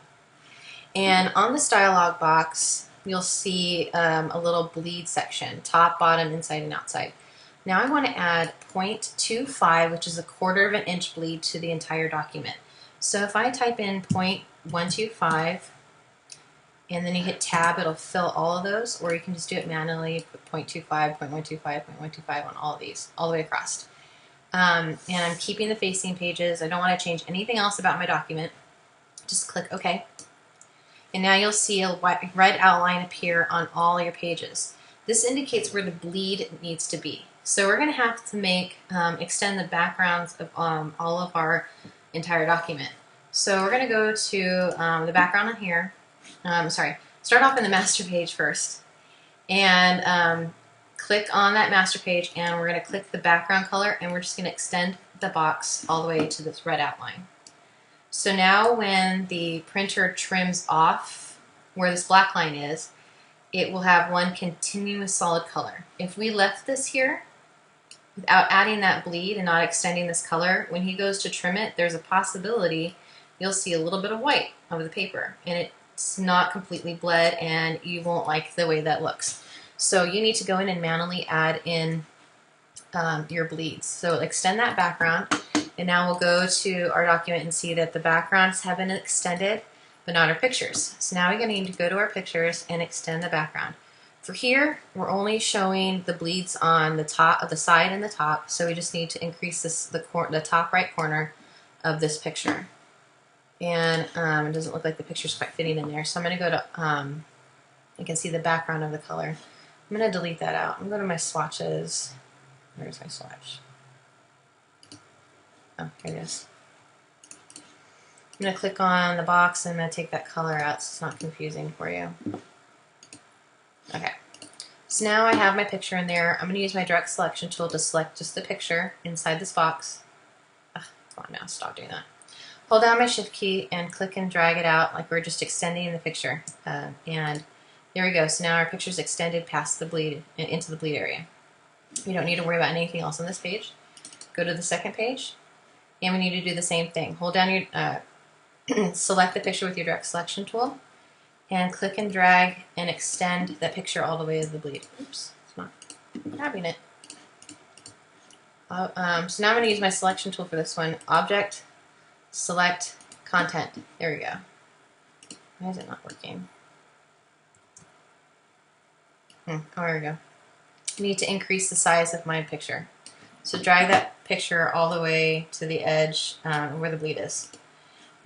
and on this dialog box you'll see a little bleed section, top, bottom, inside, and outside. Now I want to add 0.25, which is a 1/4 of an inch bleed to the entire document. So if I type in 0.125 and then you hit Tab, it'll fill all of those, or you can just do it manually, put 0.25, 0.125, 0.125 on all of these, all the way across. And I'm keeping the facing pages. I don't want to change anything else about my document. Just click OK. And now you'll see a red outline appear on all your pages. This indicates where the bleed needs to be. So we're going to have to extend the backgrounds of all of our entire document. So we're going to go to the background on here. Start off in the master page first. And click on that master page, and we're going to click the background color, and we're just going to extend the box all the way to this red outline. So now when the printer trims off where this black line is, it will have one continuous solid color. If we left this here without adding that bleed and not extending this color, when he goes to trim it, there's a possibility you'll see a little bit of white over the paper, and it's not completely bled, and you won't like the way that looks. So you need to go in and manually add in your bleeds. So extend that background, and now we'll go to our document and see that the backgrounds have been extended, but not our pictures. So now we're going to need to go to our pictures and extend the background. For here, we're only showing the bleeds on the top, of the side and the top, so we just need to increase the top right corner of this picture. And it doesn't look like the picture's quite fitting in there, so I'm going to go to, you can see the background of the color. I'm going to delete that out. I'm going to go to my swatches. Where's my swatch? Oh, here it is. I'm going to click on the box, and I'm going to take that color out so it's not confusing for you. Okay. So now I have my picture in there. I'm going to use my direct selection tool to select just the picture inside this box. Ugh, come on now, stop doing that. Hold down my shift key and click and drag it out like we're just extending the picture. And there we go. So now our picture's extended past the bleed, into the bleed area. We don't need to worry about anything else on this page. Go to the second page, and we need to do the same thing. Hold down your, select the picture with your direct selection tool, and click and drag and extend that picture all the way to the bleed. Oops, it's not grabbing it. So now I'm going to use my selection tool for this one. Object, select, content. There we go. Why is it not working? Oh, there we go. I need to increase the size of my picture. So drag that picture all the way to the edge where the bleed is.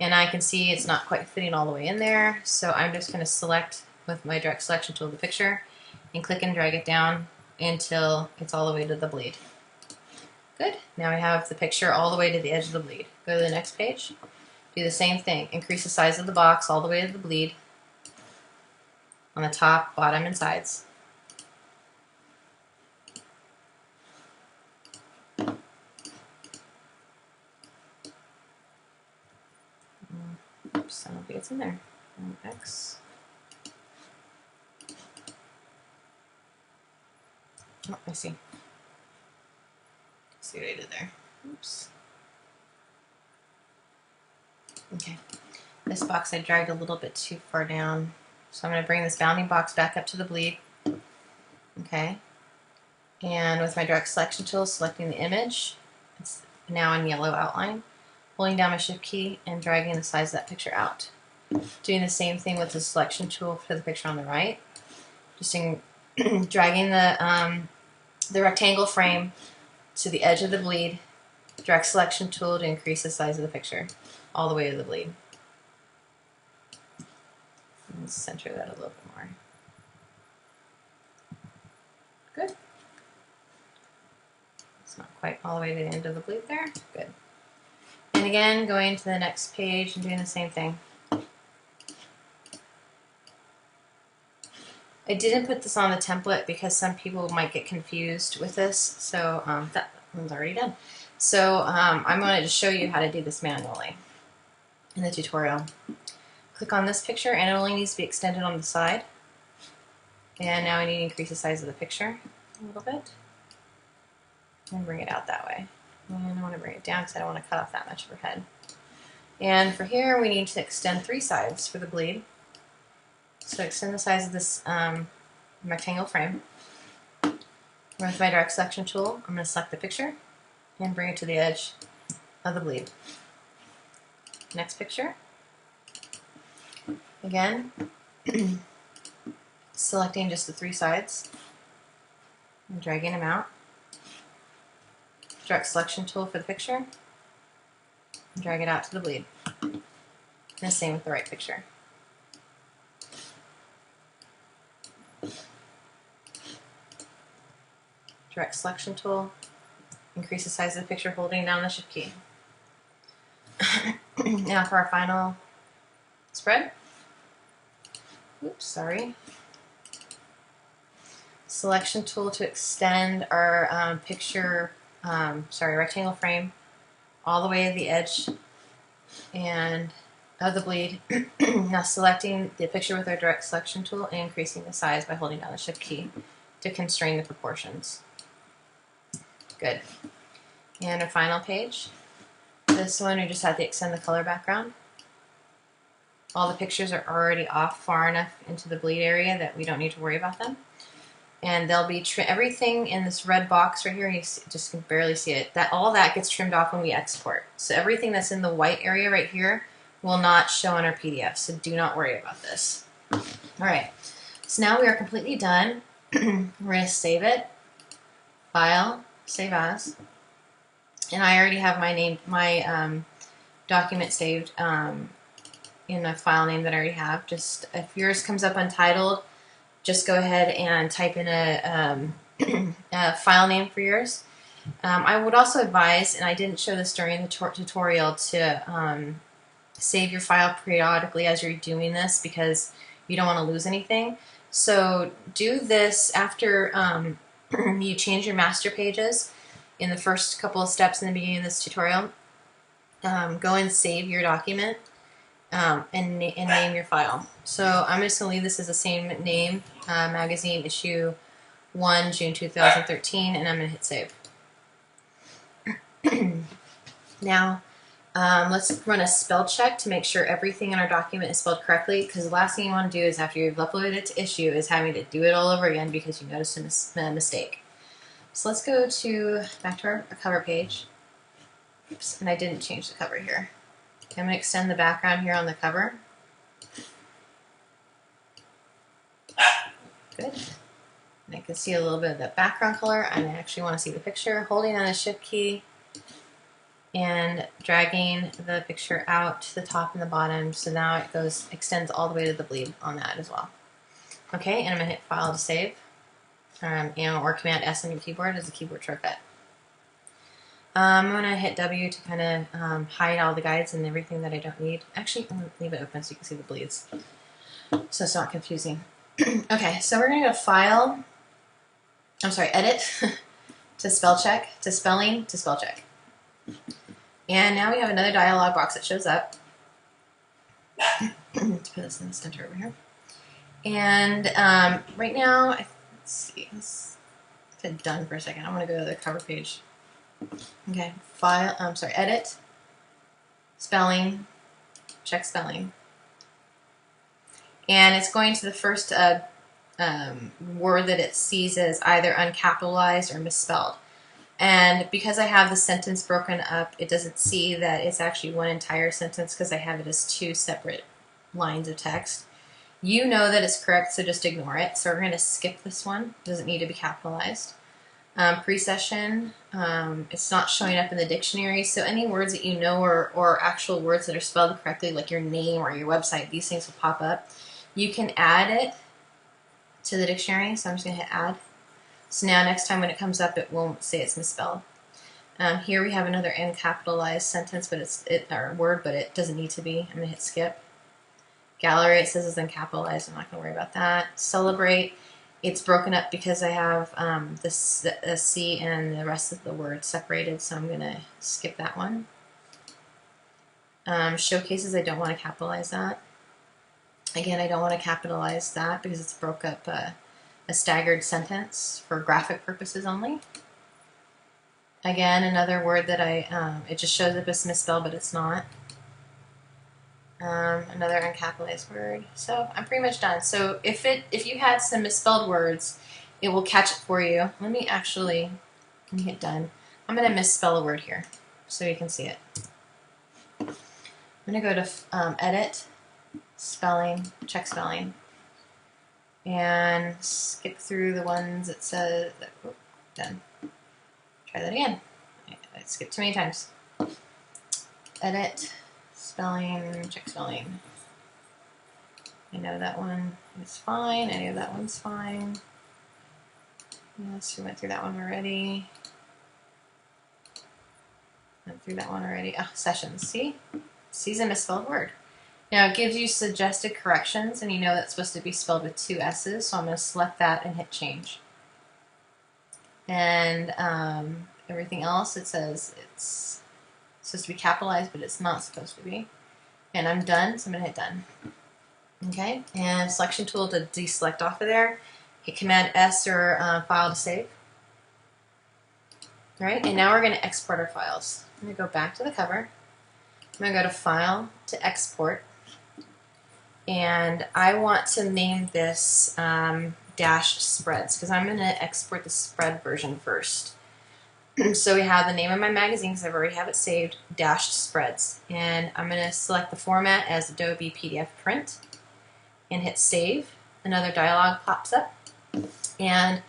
And I can see it's not quite fitting all the way in there, so I'm just going to select with my direct selection tool the picture and click and drag it down until it's all the way to the bleed. Good. Now we have the picture all the way to the edge of the bleed. Go to the next page. Do the same thing. Increase the size of the box all the way to the bleed on the top, bottom, and sides. Oops, I don't think it's in there. X. Oh, I see. See what I did there. Oops. Okay. This box I dragged a little bit too far down. So I'm going to bring this bounding box back up to the bleed. Okay. And with my direct selection tool, selecting the image. It's now in yellow outline. Holding down my shift key and dragging the size of that picture out. Doing the same thing with the selection tool for the picture on the right. Just dragging the rectangle frame to the edge of the bleed. Direct selection tool to increase the size of the picture all the way to the bleed. And center that a little bit more. Good. It's not quite all the way to the end of the bleed there. Good. And again, going to the next page and doing the same thing. I didn't put this on the template because some people might get confused with this, so that one's already done. So I'm going to just show you how to do this manually in the tutorial. Click on this picture, and it only needs to be extended on the side. And now I need to increase the size of the picture a little bit and bring it out that way. And I want to bring it down because I don't want to cut off that much of her head. And for here, we need to extend 3 sides for the bleed. So extend the size of this rectangle frame. With my direct selection tool, I'm going to select the picture and bring it to the edge of the bleed. Next picture. Again, selecting just the 3 sides and dragging them out. Direct selection tool for the picture. And drag it out to the bleed. And the same with the right picture. Direct selection tool. Increase the size of the picture holding down the shift key. Now for our final spread. Oops, sorry. Selection tool to extend our rectangle frame all the way to the edge and of the bleed. Now selecting the picture with our direct selection tool and increasing the size by holding down the shift key to constrain the proportions. Good. And our final page. This one we just had to extend the color background. All the pictures are already off far enough into the bleed area that we don't need to worry about them. And they'll be everything in this red box right here, you just can barely see it. All that gets trimmed off when we export. So everything that's in the white area right here will not show on our PDF, so do not worry about this. All right, so now we are completely done. We're going to save it, File, Save As, and I already have my document saved in a file name that I already have. Just if yours comes up untitled, just go ahead and type in a file name for yours. I would also advise, and I didn't show this during the tutorial, to save your file periodically as you're doing this because you don't want to lose anything. So do this after you change your master pages in the first couple of steps in the beginning of this tutorial. Go and save your document and name your file. So I'm just going to leave this as the same name, Magazine Issue 1, June 2013, and I'm going to hit save. Now, Let's run a spell check to make sure everything in our document is spelled correctly, because the last thing you want to do is after you've uploaded it to issue is having to do it all over again because you noticed a mistake. So let's go back to our cover page. Oops, and I didn't change the cover here. Okay, I'm going to extend the background here on the cover. Good. And I can see a little bit of the background color, and I actually want to see the picture. Holding on the Shift key and dragging the picture out to the top and the bottom, so now it extends all the way to the bleed on that as well. Okay, and I'm going to hit File to save, or Command S on your keyboard as a keyboard shortcut. I'm going to hit W to kind of hide all the guides and everything that I don't need. Actually, I'm going to leave it open so you can see the bleeds, so it's not confusing. Okay, so we're going to go File, Edit, to Spell Check, to Spelling, to Spell Check. And now we have another dialog box that shows up. Let's put this in the center over here. And right now, let's see, let's hit Done for a second. I'm going to go to the cover page. Okay, Edit, Spelling, check Spelling. And it's going to the first word that it sees as either uncapitalized or misspelled. And because I have the sentence broken up, it doesn't see that it's actually one entire sentence because I have it as two separate lines of text. You know that it's correct, so just ignore it. So we're going to skip this one. It doesn't need to be capitalized. Precession, it's not showing up in the dictionary, so any words that you know or actual words that are spelled correctly, like your name or your website, these things will pop up. You can add it to the dictionary, so I'm just going to hit Add. So now next time when it comes up, it won't say it's misspelled. Here we have another uncapitalized sentence, but or word, but it doesn't need to be. I'm going to hit Skip. Gallery, it says it's uncapitalized. I'm not going to worry about that. Celebrate, it's broken up because I have the C and the rest of the word separated, so I'm going to skip that one. Showcases, I don't want to capitalize that. Again, I don't want to capitalize that because it's broke up a staggered sentence for graphic purposes only. Again, another word that it just shows up as misspelled, but it's not. Another uncapitalized word. So I'm pretty much done. So if you had some misspelled words, it will catch it for you. Let me hit Done. I'm going to misspell a word here so you can see it. I'm going to go to Edit, Spelling, check Spelling, and skip through the ones that says, done. Try that again. I skipped too many times. Edit, Spelling, check Spelling. I know that one is fine. I know that one's fine. Yes, we went through that one already. Went through that one already. Oh, sessions. See? C's a misspelled word. Now it gives you suggested corrections, and you know that's supposed to be spelled with 2 S's, so I'm going to select that and hit Change. And everything else, it says it's supposed to be capitalized, but it's not supposed to be. And I'm done, so I'm going to hit Done. Okay, and selection tool to deselect off of there. Hit Command S or File to save. All right, and now we're going to export our files. I'm going to go back to the cover. I'm going to go to File to Export. And I want to name this Dash Spreads because I'm going to export the spread version first. So we have the name of my magazine because I already have it saved, Dash Spreads. And I'm going to select the format as Adobe PDF Print and hit Save. Another dialog pops up. And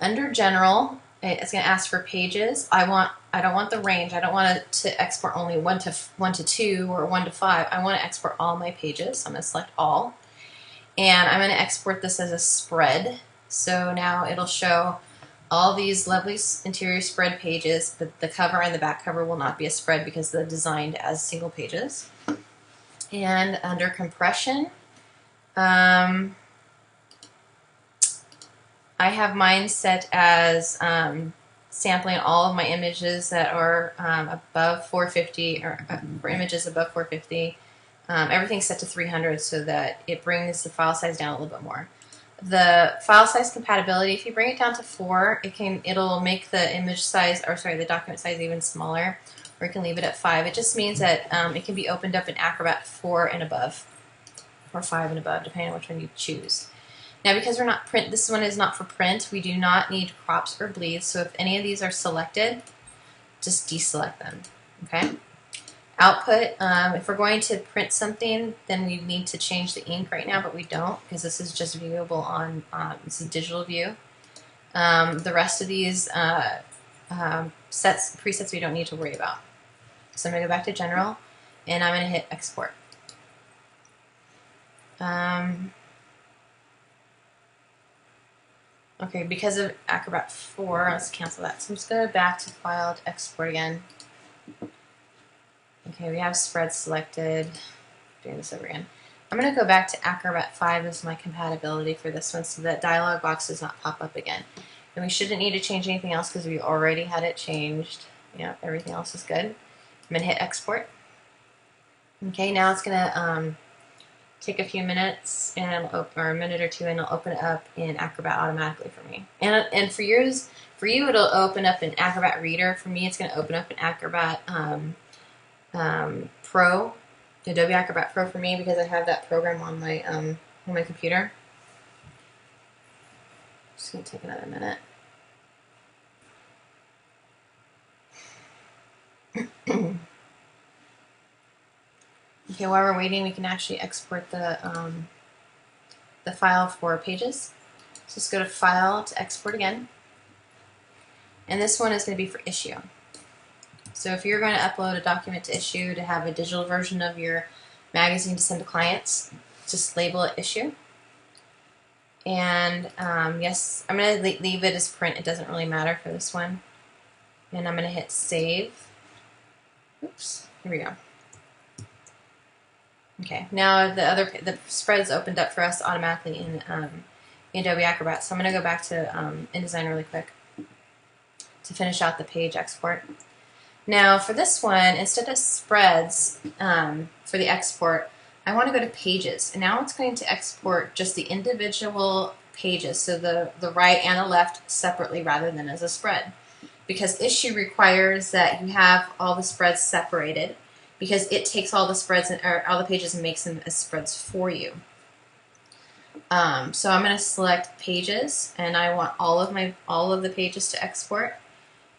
under General, it's going to ask for pages. I don't want the range. I don't want it to export only 1 to 2 or 1 to 5. I want to export all my pages. So I'm going to select all. And I'm going to export this as a spread. So now it'll show all these lovely interior spread pages, but the cover and the back cover will not be a spread because they're designed as single pages. And under compression, I have mine set as sampling all of my images that are above 450, or for images above 450. Everything's set to 300 so that it brings the file size down a little bit more. The file size compatibility, if you bring it down to 4, it'll make the image size, or sorry, the document size even smaller. or you can leave it at 5. It just means that it can be opened up in Acrobat 4 and above, or 5 and above, depending on which one you choose. Now, because we're not print, this one is not for print, we do not need crops or bleeds, so if any of these are selected, just deselect them, okay? Output, if we're going to print something, then we need to change the ink right now, but we don't, because this is just viewable on, it's a digital view. The rest of these presets we don't need to worry about. So I'm going to go back to General, and I'm going to hit Export. Okay, because of Acrobat 4, let's cancel that. So I'm just going to go back to File to Export again. Okay, we have spread selected. Doing this over again. I'm going to go back to Acrobat 5 as my compatibility for this one so that dialog box does not pop up again. And we shouldn't need to change anything else because we already had it changed. Yeah, everything else is good. I'm going to hit Export. Okay, now it's going to take a few minutes and or a minute or two, and it'll open it up in Acrobat automatically for me. And for you, it'll open up in Acrobat Reader. For me, it's going to open up in Acrobat Pro, Adobe Acrobat Pro for me, because I have that program on my computer. Just going to take another minute. Okay, while we're waiting, we can actually export the file for Pages. So let's go to File to Export again. And this one is going to be for Issue. So if you're going to upload a document to Issue to have a digital version of your magazine to send to clients, just label it Issue. And yes, I'm going to leave it as print. It doesn't really matter for this one. And I'm going to hit Save. Oops, here we go. Okay, now the spread's opened up for us automatically in Adobe Acrobat. So I'm going to go back to InDesign really quick to finish out the page export. Now for this one, instead of spreads for the export, I want to go to Pages. And now it's going to export just the individual pages, so the right and the left separately rather than as a spread. Because Issue requires that you have all the spreads separated, because it takes all the spreads or all the pages and makes them as spreads for you. So I'm going to select Pages, and I want all of the pages to export.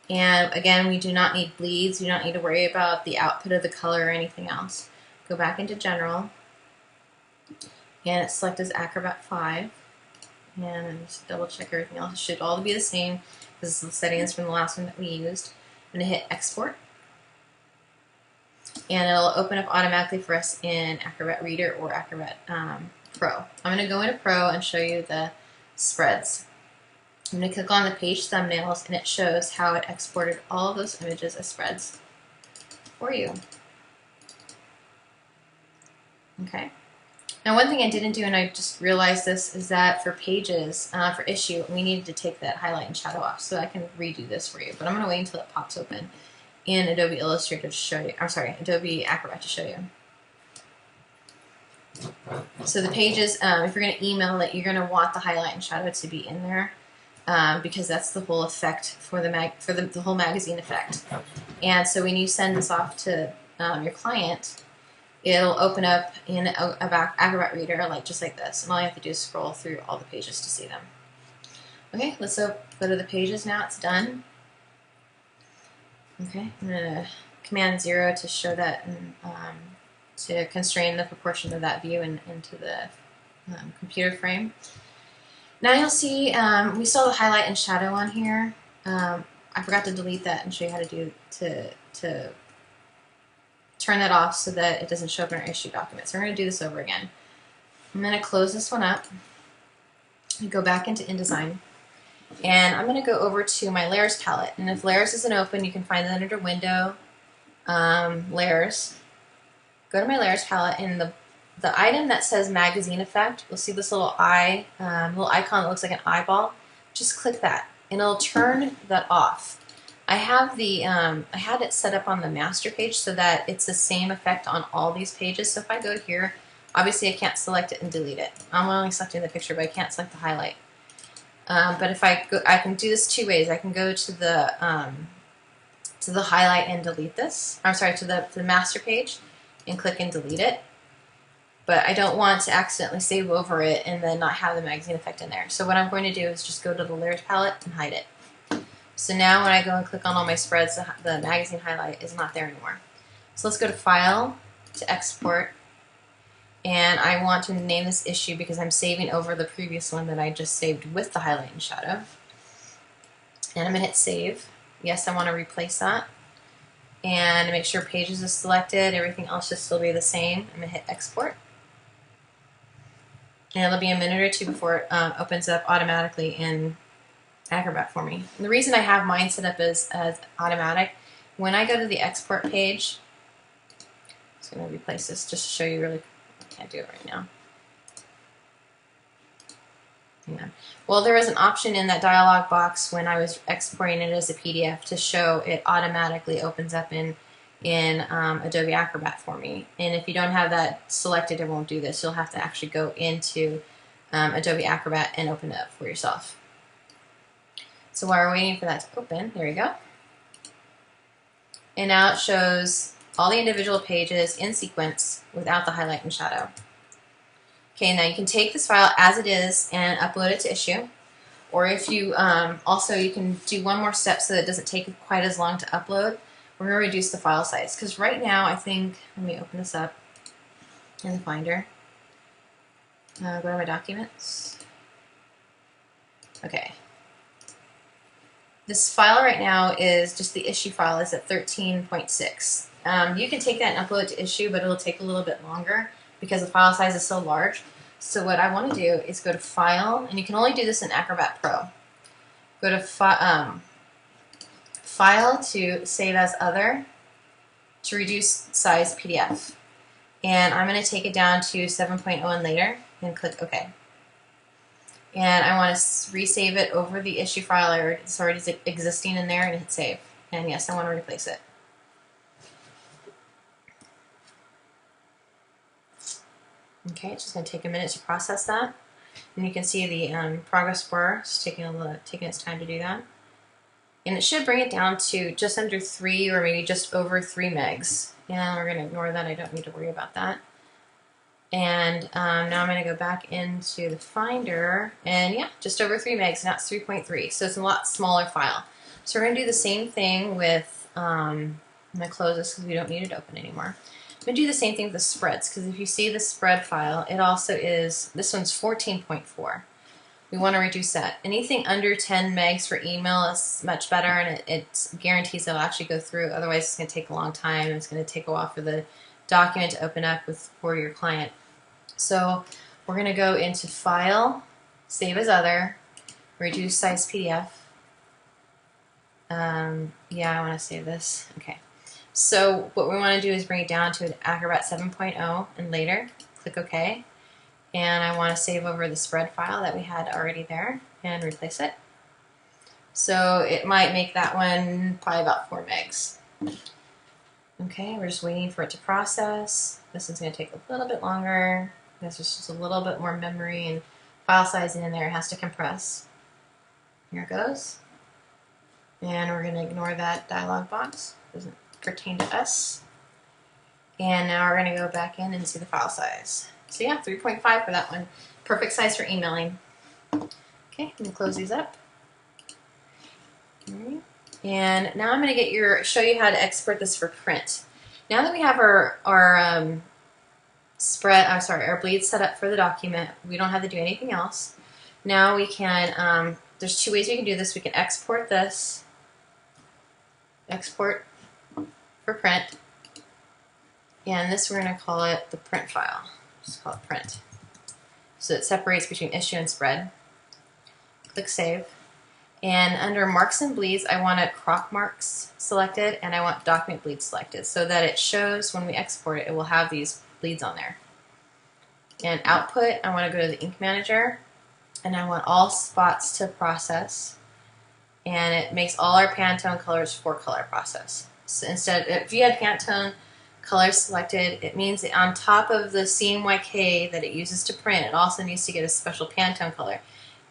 And again, we do not need bleeds. You don't need to worry about the output of the color or anything else. Go back into General, and it's selected as Acrobat 5. And just double check everything else. It should all be the same. This is the settings from the last one that we used. I'm going to hit Export. And it'll open up automatically for us in Acrobat Reader or Acrobat Pro. I'm going to go into Pro and show you the spreads. I'm going to click on the page thumbnails, and it shows how it exported all of those images as spreads for you. Okay. Now one thing I didn't do, and I just realized this, is that for Pages, for Issue, we needed to take that highlight and shadow off, so I can redo this for you. But I'm going to wait until it pops open in Adobe Illustrator to show you. I'm sorry, Adobe Acrobat to show you. So the pages, if you're going to email it, you're going to want the highlight and shadow to be in there, because that's the whole effect for the whole magazine effect. And so when you send this off to your client, it'll open up in Acrobat Reader just like this, and all you have to do is scroll through all the pages to see them. Okay, let's go to the pages now. It's done. Okay, I'm going to Command 0 to show that, and to constrain the proportion of that view into the computer frame. Now you'll see we saw the highlight and shadow on here. I forgot to delete that and show you how to turn that off so that it doesn't show up in our issue document. So we're going to do this over again. I'm going to close this one up and go back into InDesign. And I'm going to go over to my Layers palette. And if Layers isn't open, you can find that under Window, Layers. Go to my Layers palette, and the item that says Magazine Effect, you'll see this little eye, little icon that looks like an eyeball. Just click that, and it'll turn that off. I have I had it set up on the master page so that it's the same effect on all these pages. So if I go here, obviously I can't select it and delete it. I'm only selecting the picture, but I can't select the highlight. But if I can do this two ways. I can go to the to the highlight and delete this. I'm sorry, to the master page and click and delete it. But I don't want to accidentally save over it and then not have the magazine effect in there. So what I'm going to do is just go to the layers palette and hide it. So now when I go and click on all my spreads, the magazine highlight is not there anymore. So let's go to File, to Export, and I want to name this issue because I'm saving over the previous one that I just saved with the highlight and shadow. And I'm going to hit Save. Yes, I want to replace that. And make sure Pages is selected, everything else should still be the same. I'm going to hit Export. And it'll be a minute or two before it opens up automatically in Acrobat for me. And the reason I have mine set up as automatic, when I go to the export page, I'm just going to replace this just to show you really, I can't do it right now. Hang on. Well, there was an option in that dialog box when I was exporting it as a PDF to show it automatically opens up in Adobe Acrobat for me. And if you don't have that selected, it won't do this. You'll have to actually go into Adobe Acrobat and open it up for yourself. So while we're waiting for that to open, there we go. And now it shows all the individual pages in sequence without the highlight and shadow. Okay, now you can take this file as it is and upload it to Issue. Or if you, also you can do one more step so that it doesn't take quite as long to upload. We're going to reduce the file size because right now I think, let me open this up in the Finder. Go to my documents. Okay. This file right now is just the issue file is at 13.6. You can take that and upload it to Issue, but it'll take a little bit longer because the file size is so large. So what I want to do is go to File, and you can only do this in Acrobat Pro. Go to File to Save as Other, to reduce size PDF. And I'm going to take it down to 7.0 and later, and click OK. And I want to resave it over the issue file. It's already existing in there, and hit Save. And yes, I want to replace it. Okay, it's just going to take a minute to process that. And you can see the progress bar is taking its time to do that. And it should bring it down to just under 3 or maybe just over 3 megs. And we're going to ignore that. I don't need to worry about that. And now I'm going to go back into the Finder. And yeah, just over 3 megs. Now it's 3.3. So it's a lot smaller file. So we're going to do the same thing with, I'm going to close this because we don't need it open anymore. I'm going to do the same thing with the spreads, because if you see the spread file, it also is, this one's 14.4. We want to reduce that. Anything under 10 megs for email is much better, and it guarantees it'll actually go through. Otherwise, it's going to take a long time, and it's going to take a while for the document to open up for your client. So we're going to go into File, Save as Other, Reduce Size PDF. Yeah, I want to save this. Okay. So what we want to do is bring it down to an Acrobat 7.0 and later. Click OK. And I want to save over the spread file that we had already there and replace it. So it might make that one probably about 4 megs. Okay, we're just waiting for it to process. This is going to take a little bit longer. This is just a little bit more memory and file size in there. It has to compress. Here it goes. And we're going to ignore that dialog box. Doesn't pertain to us. And now we're going to go back in and see the file size. So yeah, 3.5 for that one. Perfect size for emailing. Okay, I'm going to close these up. Right. And now I'm going to show you how to export this for print. Now that we have our bleed set up for the document, we don't have to do anything else. Now we can, there's 2 ways we can do this. We can export this, export for print, and this we're going to call it the print file. Just call it print. So it separates between issue and spread. Click Save. And under marks and bleeds, I want crop marks selected, and I want document bleeds selected so that it shows when we export it, it will have these bleeds on there. And output, I want to go to the ink manager, and I want all spots to process, and it makes all our Pantone colors 4-color process. So instead, if you had Pantone colors selected, it means that on top of the CMYK that it uses to print, it also needs to get a special Pantone color.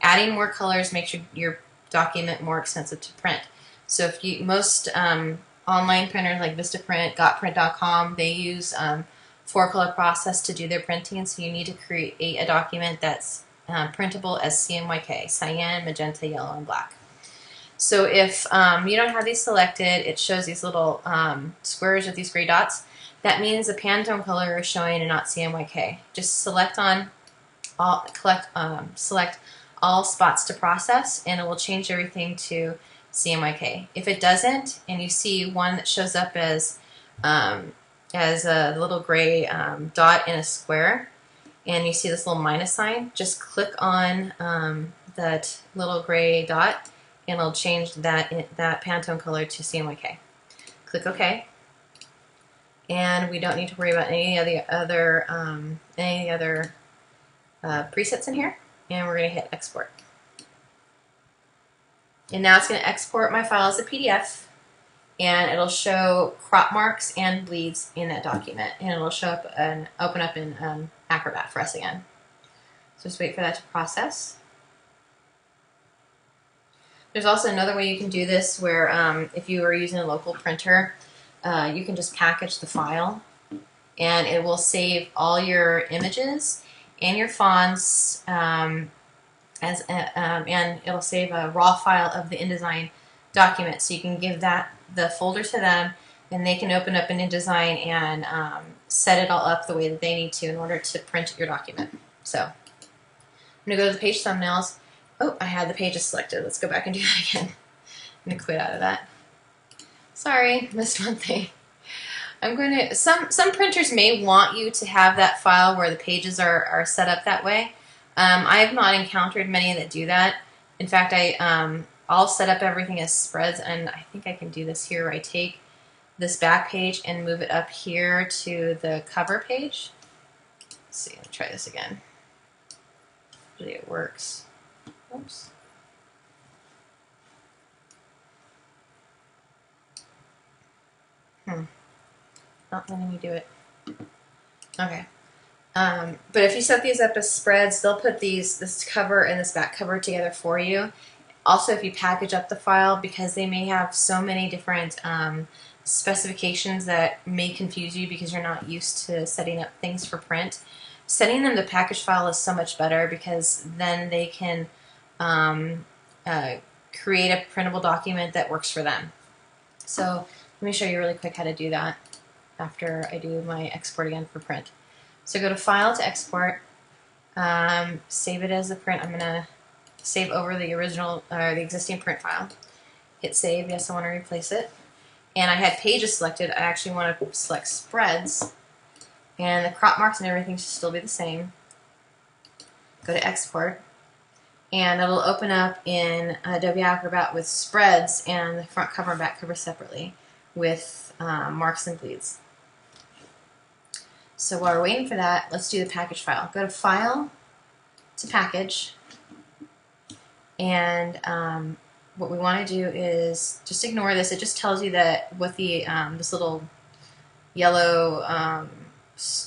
Adding more colors makes your document more expensive to print. So if you, most online printers like Vistaprint, gotprint.com, they use 4-color process to do their printing, so you need to create a document that's printable as CMYK, cyan, magenta, yellow, and black. So if you don't have these selected, it shows these little squares with these gray dots. That means the Pantone color is showing and not CMYK. Just select all spots to process, and it will change everything to CMYK. If it doesn't, and you see one that shows up as a little gray dot in a square, and you see this little minus sign, just click on that little gray dot, and it'll change that Pantone color to CMYK. Click OK, and we don't need to worry about any of the other presets in here. And we're going to hit export. And now it's going to export my file as a PDF, and it'll show crop marks and bleeds in that document, and it'll show up and open up in Acrobat for us again. So just wait for that to process. There's also another way you can do this where if you are using a local printer, you can just package the file, and it will save all your images and your fonts, and it'll save a raw file of the InDesign document, so you can give the folder to them, and they can open up an InDesign and set it all up the way that they need to in order to print your document. So I'm going to go to the page thumbnails. Oh, I had the pages selected. Let's go back and do that again. I'm going to quit out of that. Sorry, missed one thing. I'm going to, some printers may want you to have that file where the pages are set up that way. I have not encountered many that do that. In fact, I'll set up everything as spreads, and I think I can do this here where I take this back page and move it up here to the cover page. Let's see, let me try this again. Usually it works. Oops. Not letting me do it. Okay. But if you set these up as spreads, they'll put this cover and this back cover together for you. Also, if you package up the file, because they may have so many different specifications that may confuse you because you're not used to setting up things for print, setting them to package file is so much better, because then they can create a printable document that works for them. So let me show you really quick how to do that after I do my export again for print. So go to File to Export, save it as a print. I'm going to save over the original or the existing print file. Hit Save. Yes, I want to replace it. And I had pages selected. I actually want to select spreads, and the crop marks and everything should still be the same. Go to Export, and it'll open up in Adobe Acrobat with spreads and the front cover and back cover separately with marks and bleeds. So while we're waiting for that, let's do the package file. Go to File to Package, and what we want to do is just ignore this. It just tells you that what the this little yellow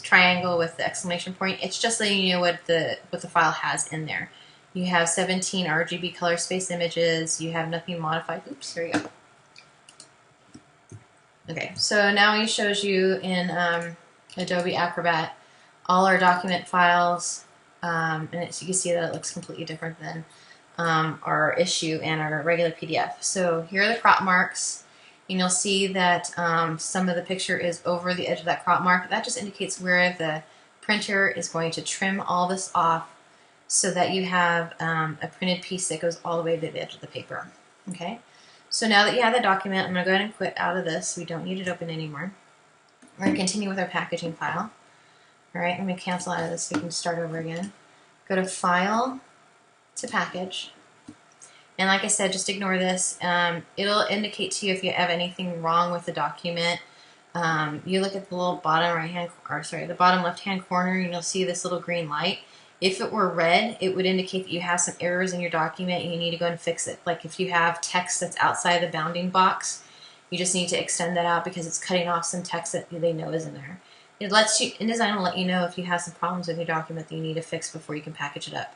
triangle with the exclamation point, it's just letting you know what the file has in there. You have 17 RGB color space images. You have nothing modified. Oops, here you go. Okay, so now he shows you in Adobe Acrobat all our document files, and you can see that it looks completely different than our issue and our regular PDF. So here are the crop marks, and you'll see that some of the picture is over the edge of that crop mark. That just indicates where the printer is going to trim all this off so that you have a printed piece that goes all the way to the edge of the paper. Okay, so now that you have the document, I'm going to go ahead and quit out of this. We don't need it open anymore. We're going to continue with our packaging file. Alright, let me cancel out of this so we can start over again. Go to File to Package. And like I said, just ignore this. It'll indicate to you if you have anything wrong with the document. You look at the little bottom the bottom left-hand corner, and you'll see this little green light. If it were red, it would indicate that you have some errors in your document and you need to go and fix it. Like if you have text that's outside the bounding box, you just need to extend that out because it's cutting off some text that they know is in there. It lets you, InDesign will let you know if you have some problems with your document that you need to fix before you can package it up.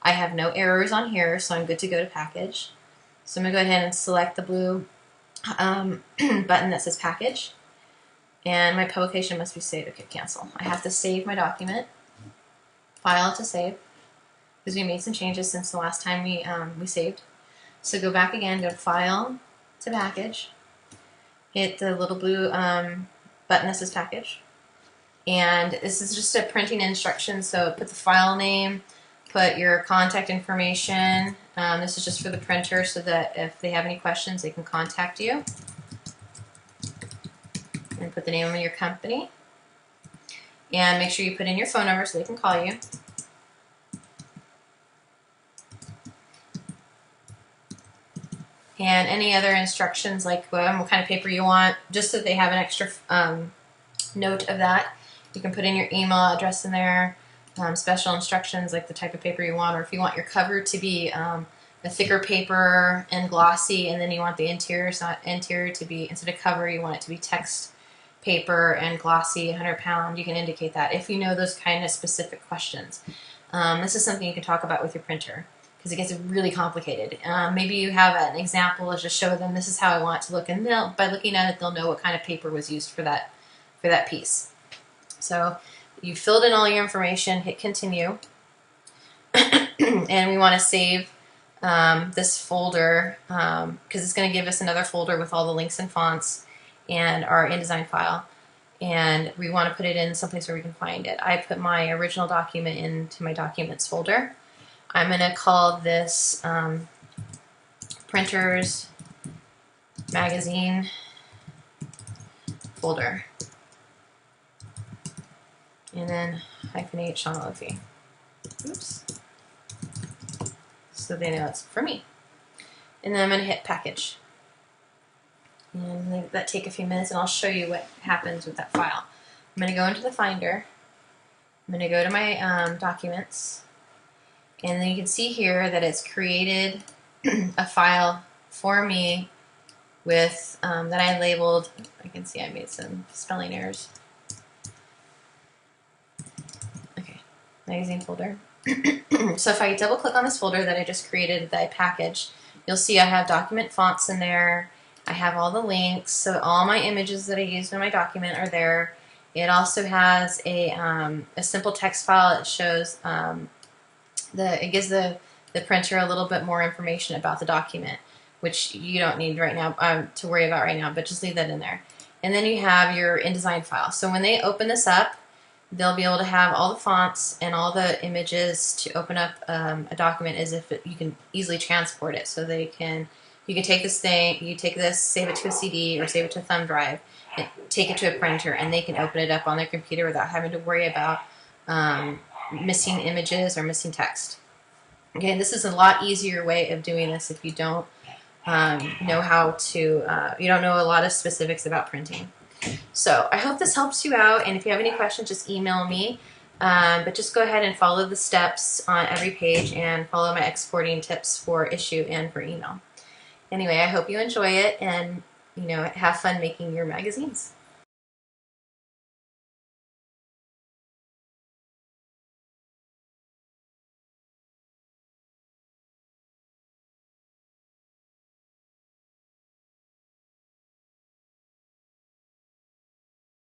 I have no errors on here, so I'm good to go to package. So I'm going to go ahead and select the blue button that says package, and my publication must be saved. Okay, cancel. I have to save my document, file to save, because we made some changes since the last time we saved. So go back again, go to File to Package, hit the little blue button that says Package, and this is just a printing instruction. So put the file name, put your contact information. This is just for the printer so that if they have any questions, they can contact you. And put the name of your company. And make sure you put in your phone number so they can call you. And any other instructions like what kind of paper you want, just so they have an extra note of that. You can put in your email address in there, special instructions like the type of paper you want, or if you want your cover to be a thicker paper and glossy, and then you want the interior to be, instead of cover, you want it to be text paper and glossy, 100 pound, you can indicate that if you know those kind of specific questions. This is something you can talk about with your printer, because it gets really complicated. Maybe you have an example to just show them this is how I want it to look, and by looking at it, they'll know what kind of paper was used for that piece. So you filled in all your information, hit continue, and we want to save this folder because it's going to give us another folder with all the links and fonts and our InDesign file, and we want to put it in someplace where we can find it. I put my original document into my documents folder. I'm going to call this Printers Magazine folder, and then -H Shauna Lofi. Oops. So they know it's for me. And then I'm going to hit package. And let that take a few minutes, and I'll show you what happens with that file. I'm going to go into the Finder. I'm going to go to my documents, and then you can see here that it's created a file for me with that I labeled. I can see I made some spelling errors. Okay, magazine folder. So if I double click on this folder that I just created that I packaged, you'll see I have document fonts in there. I have all the links, so all my images that I used in my document are there. It also has a simple text file. It shows it gives the printer a little bit more information about the document, which you don't need right now to worry about right now, but just leave that in there. And then you have your InDesign file. So when they open this up, they'll be able to have all the fonts and all the images to open up a document as if you can easily transport it. So you can take this thing, you take this, save it to a CD or save it to a thumb drive, and take it to a printer, and they can open it up on their computer without having to worry about missing images or missing text. Okay, this is a lot easier way of doing this if you don't know how to, you don't know a lot of specifics about printing. So I hope this helps you out, and if you have any questions, just email me. But just go ahead and follow the steps on every page and follow my exporting tips for issue and for email. Anyway, I hope you enjoy it, and have fun making your magazines.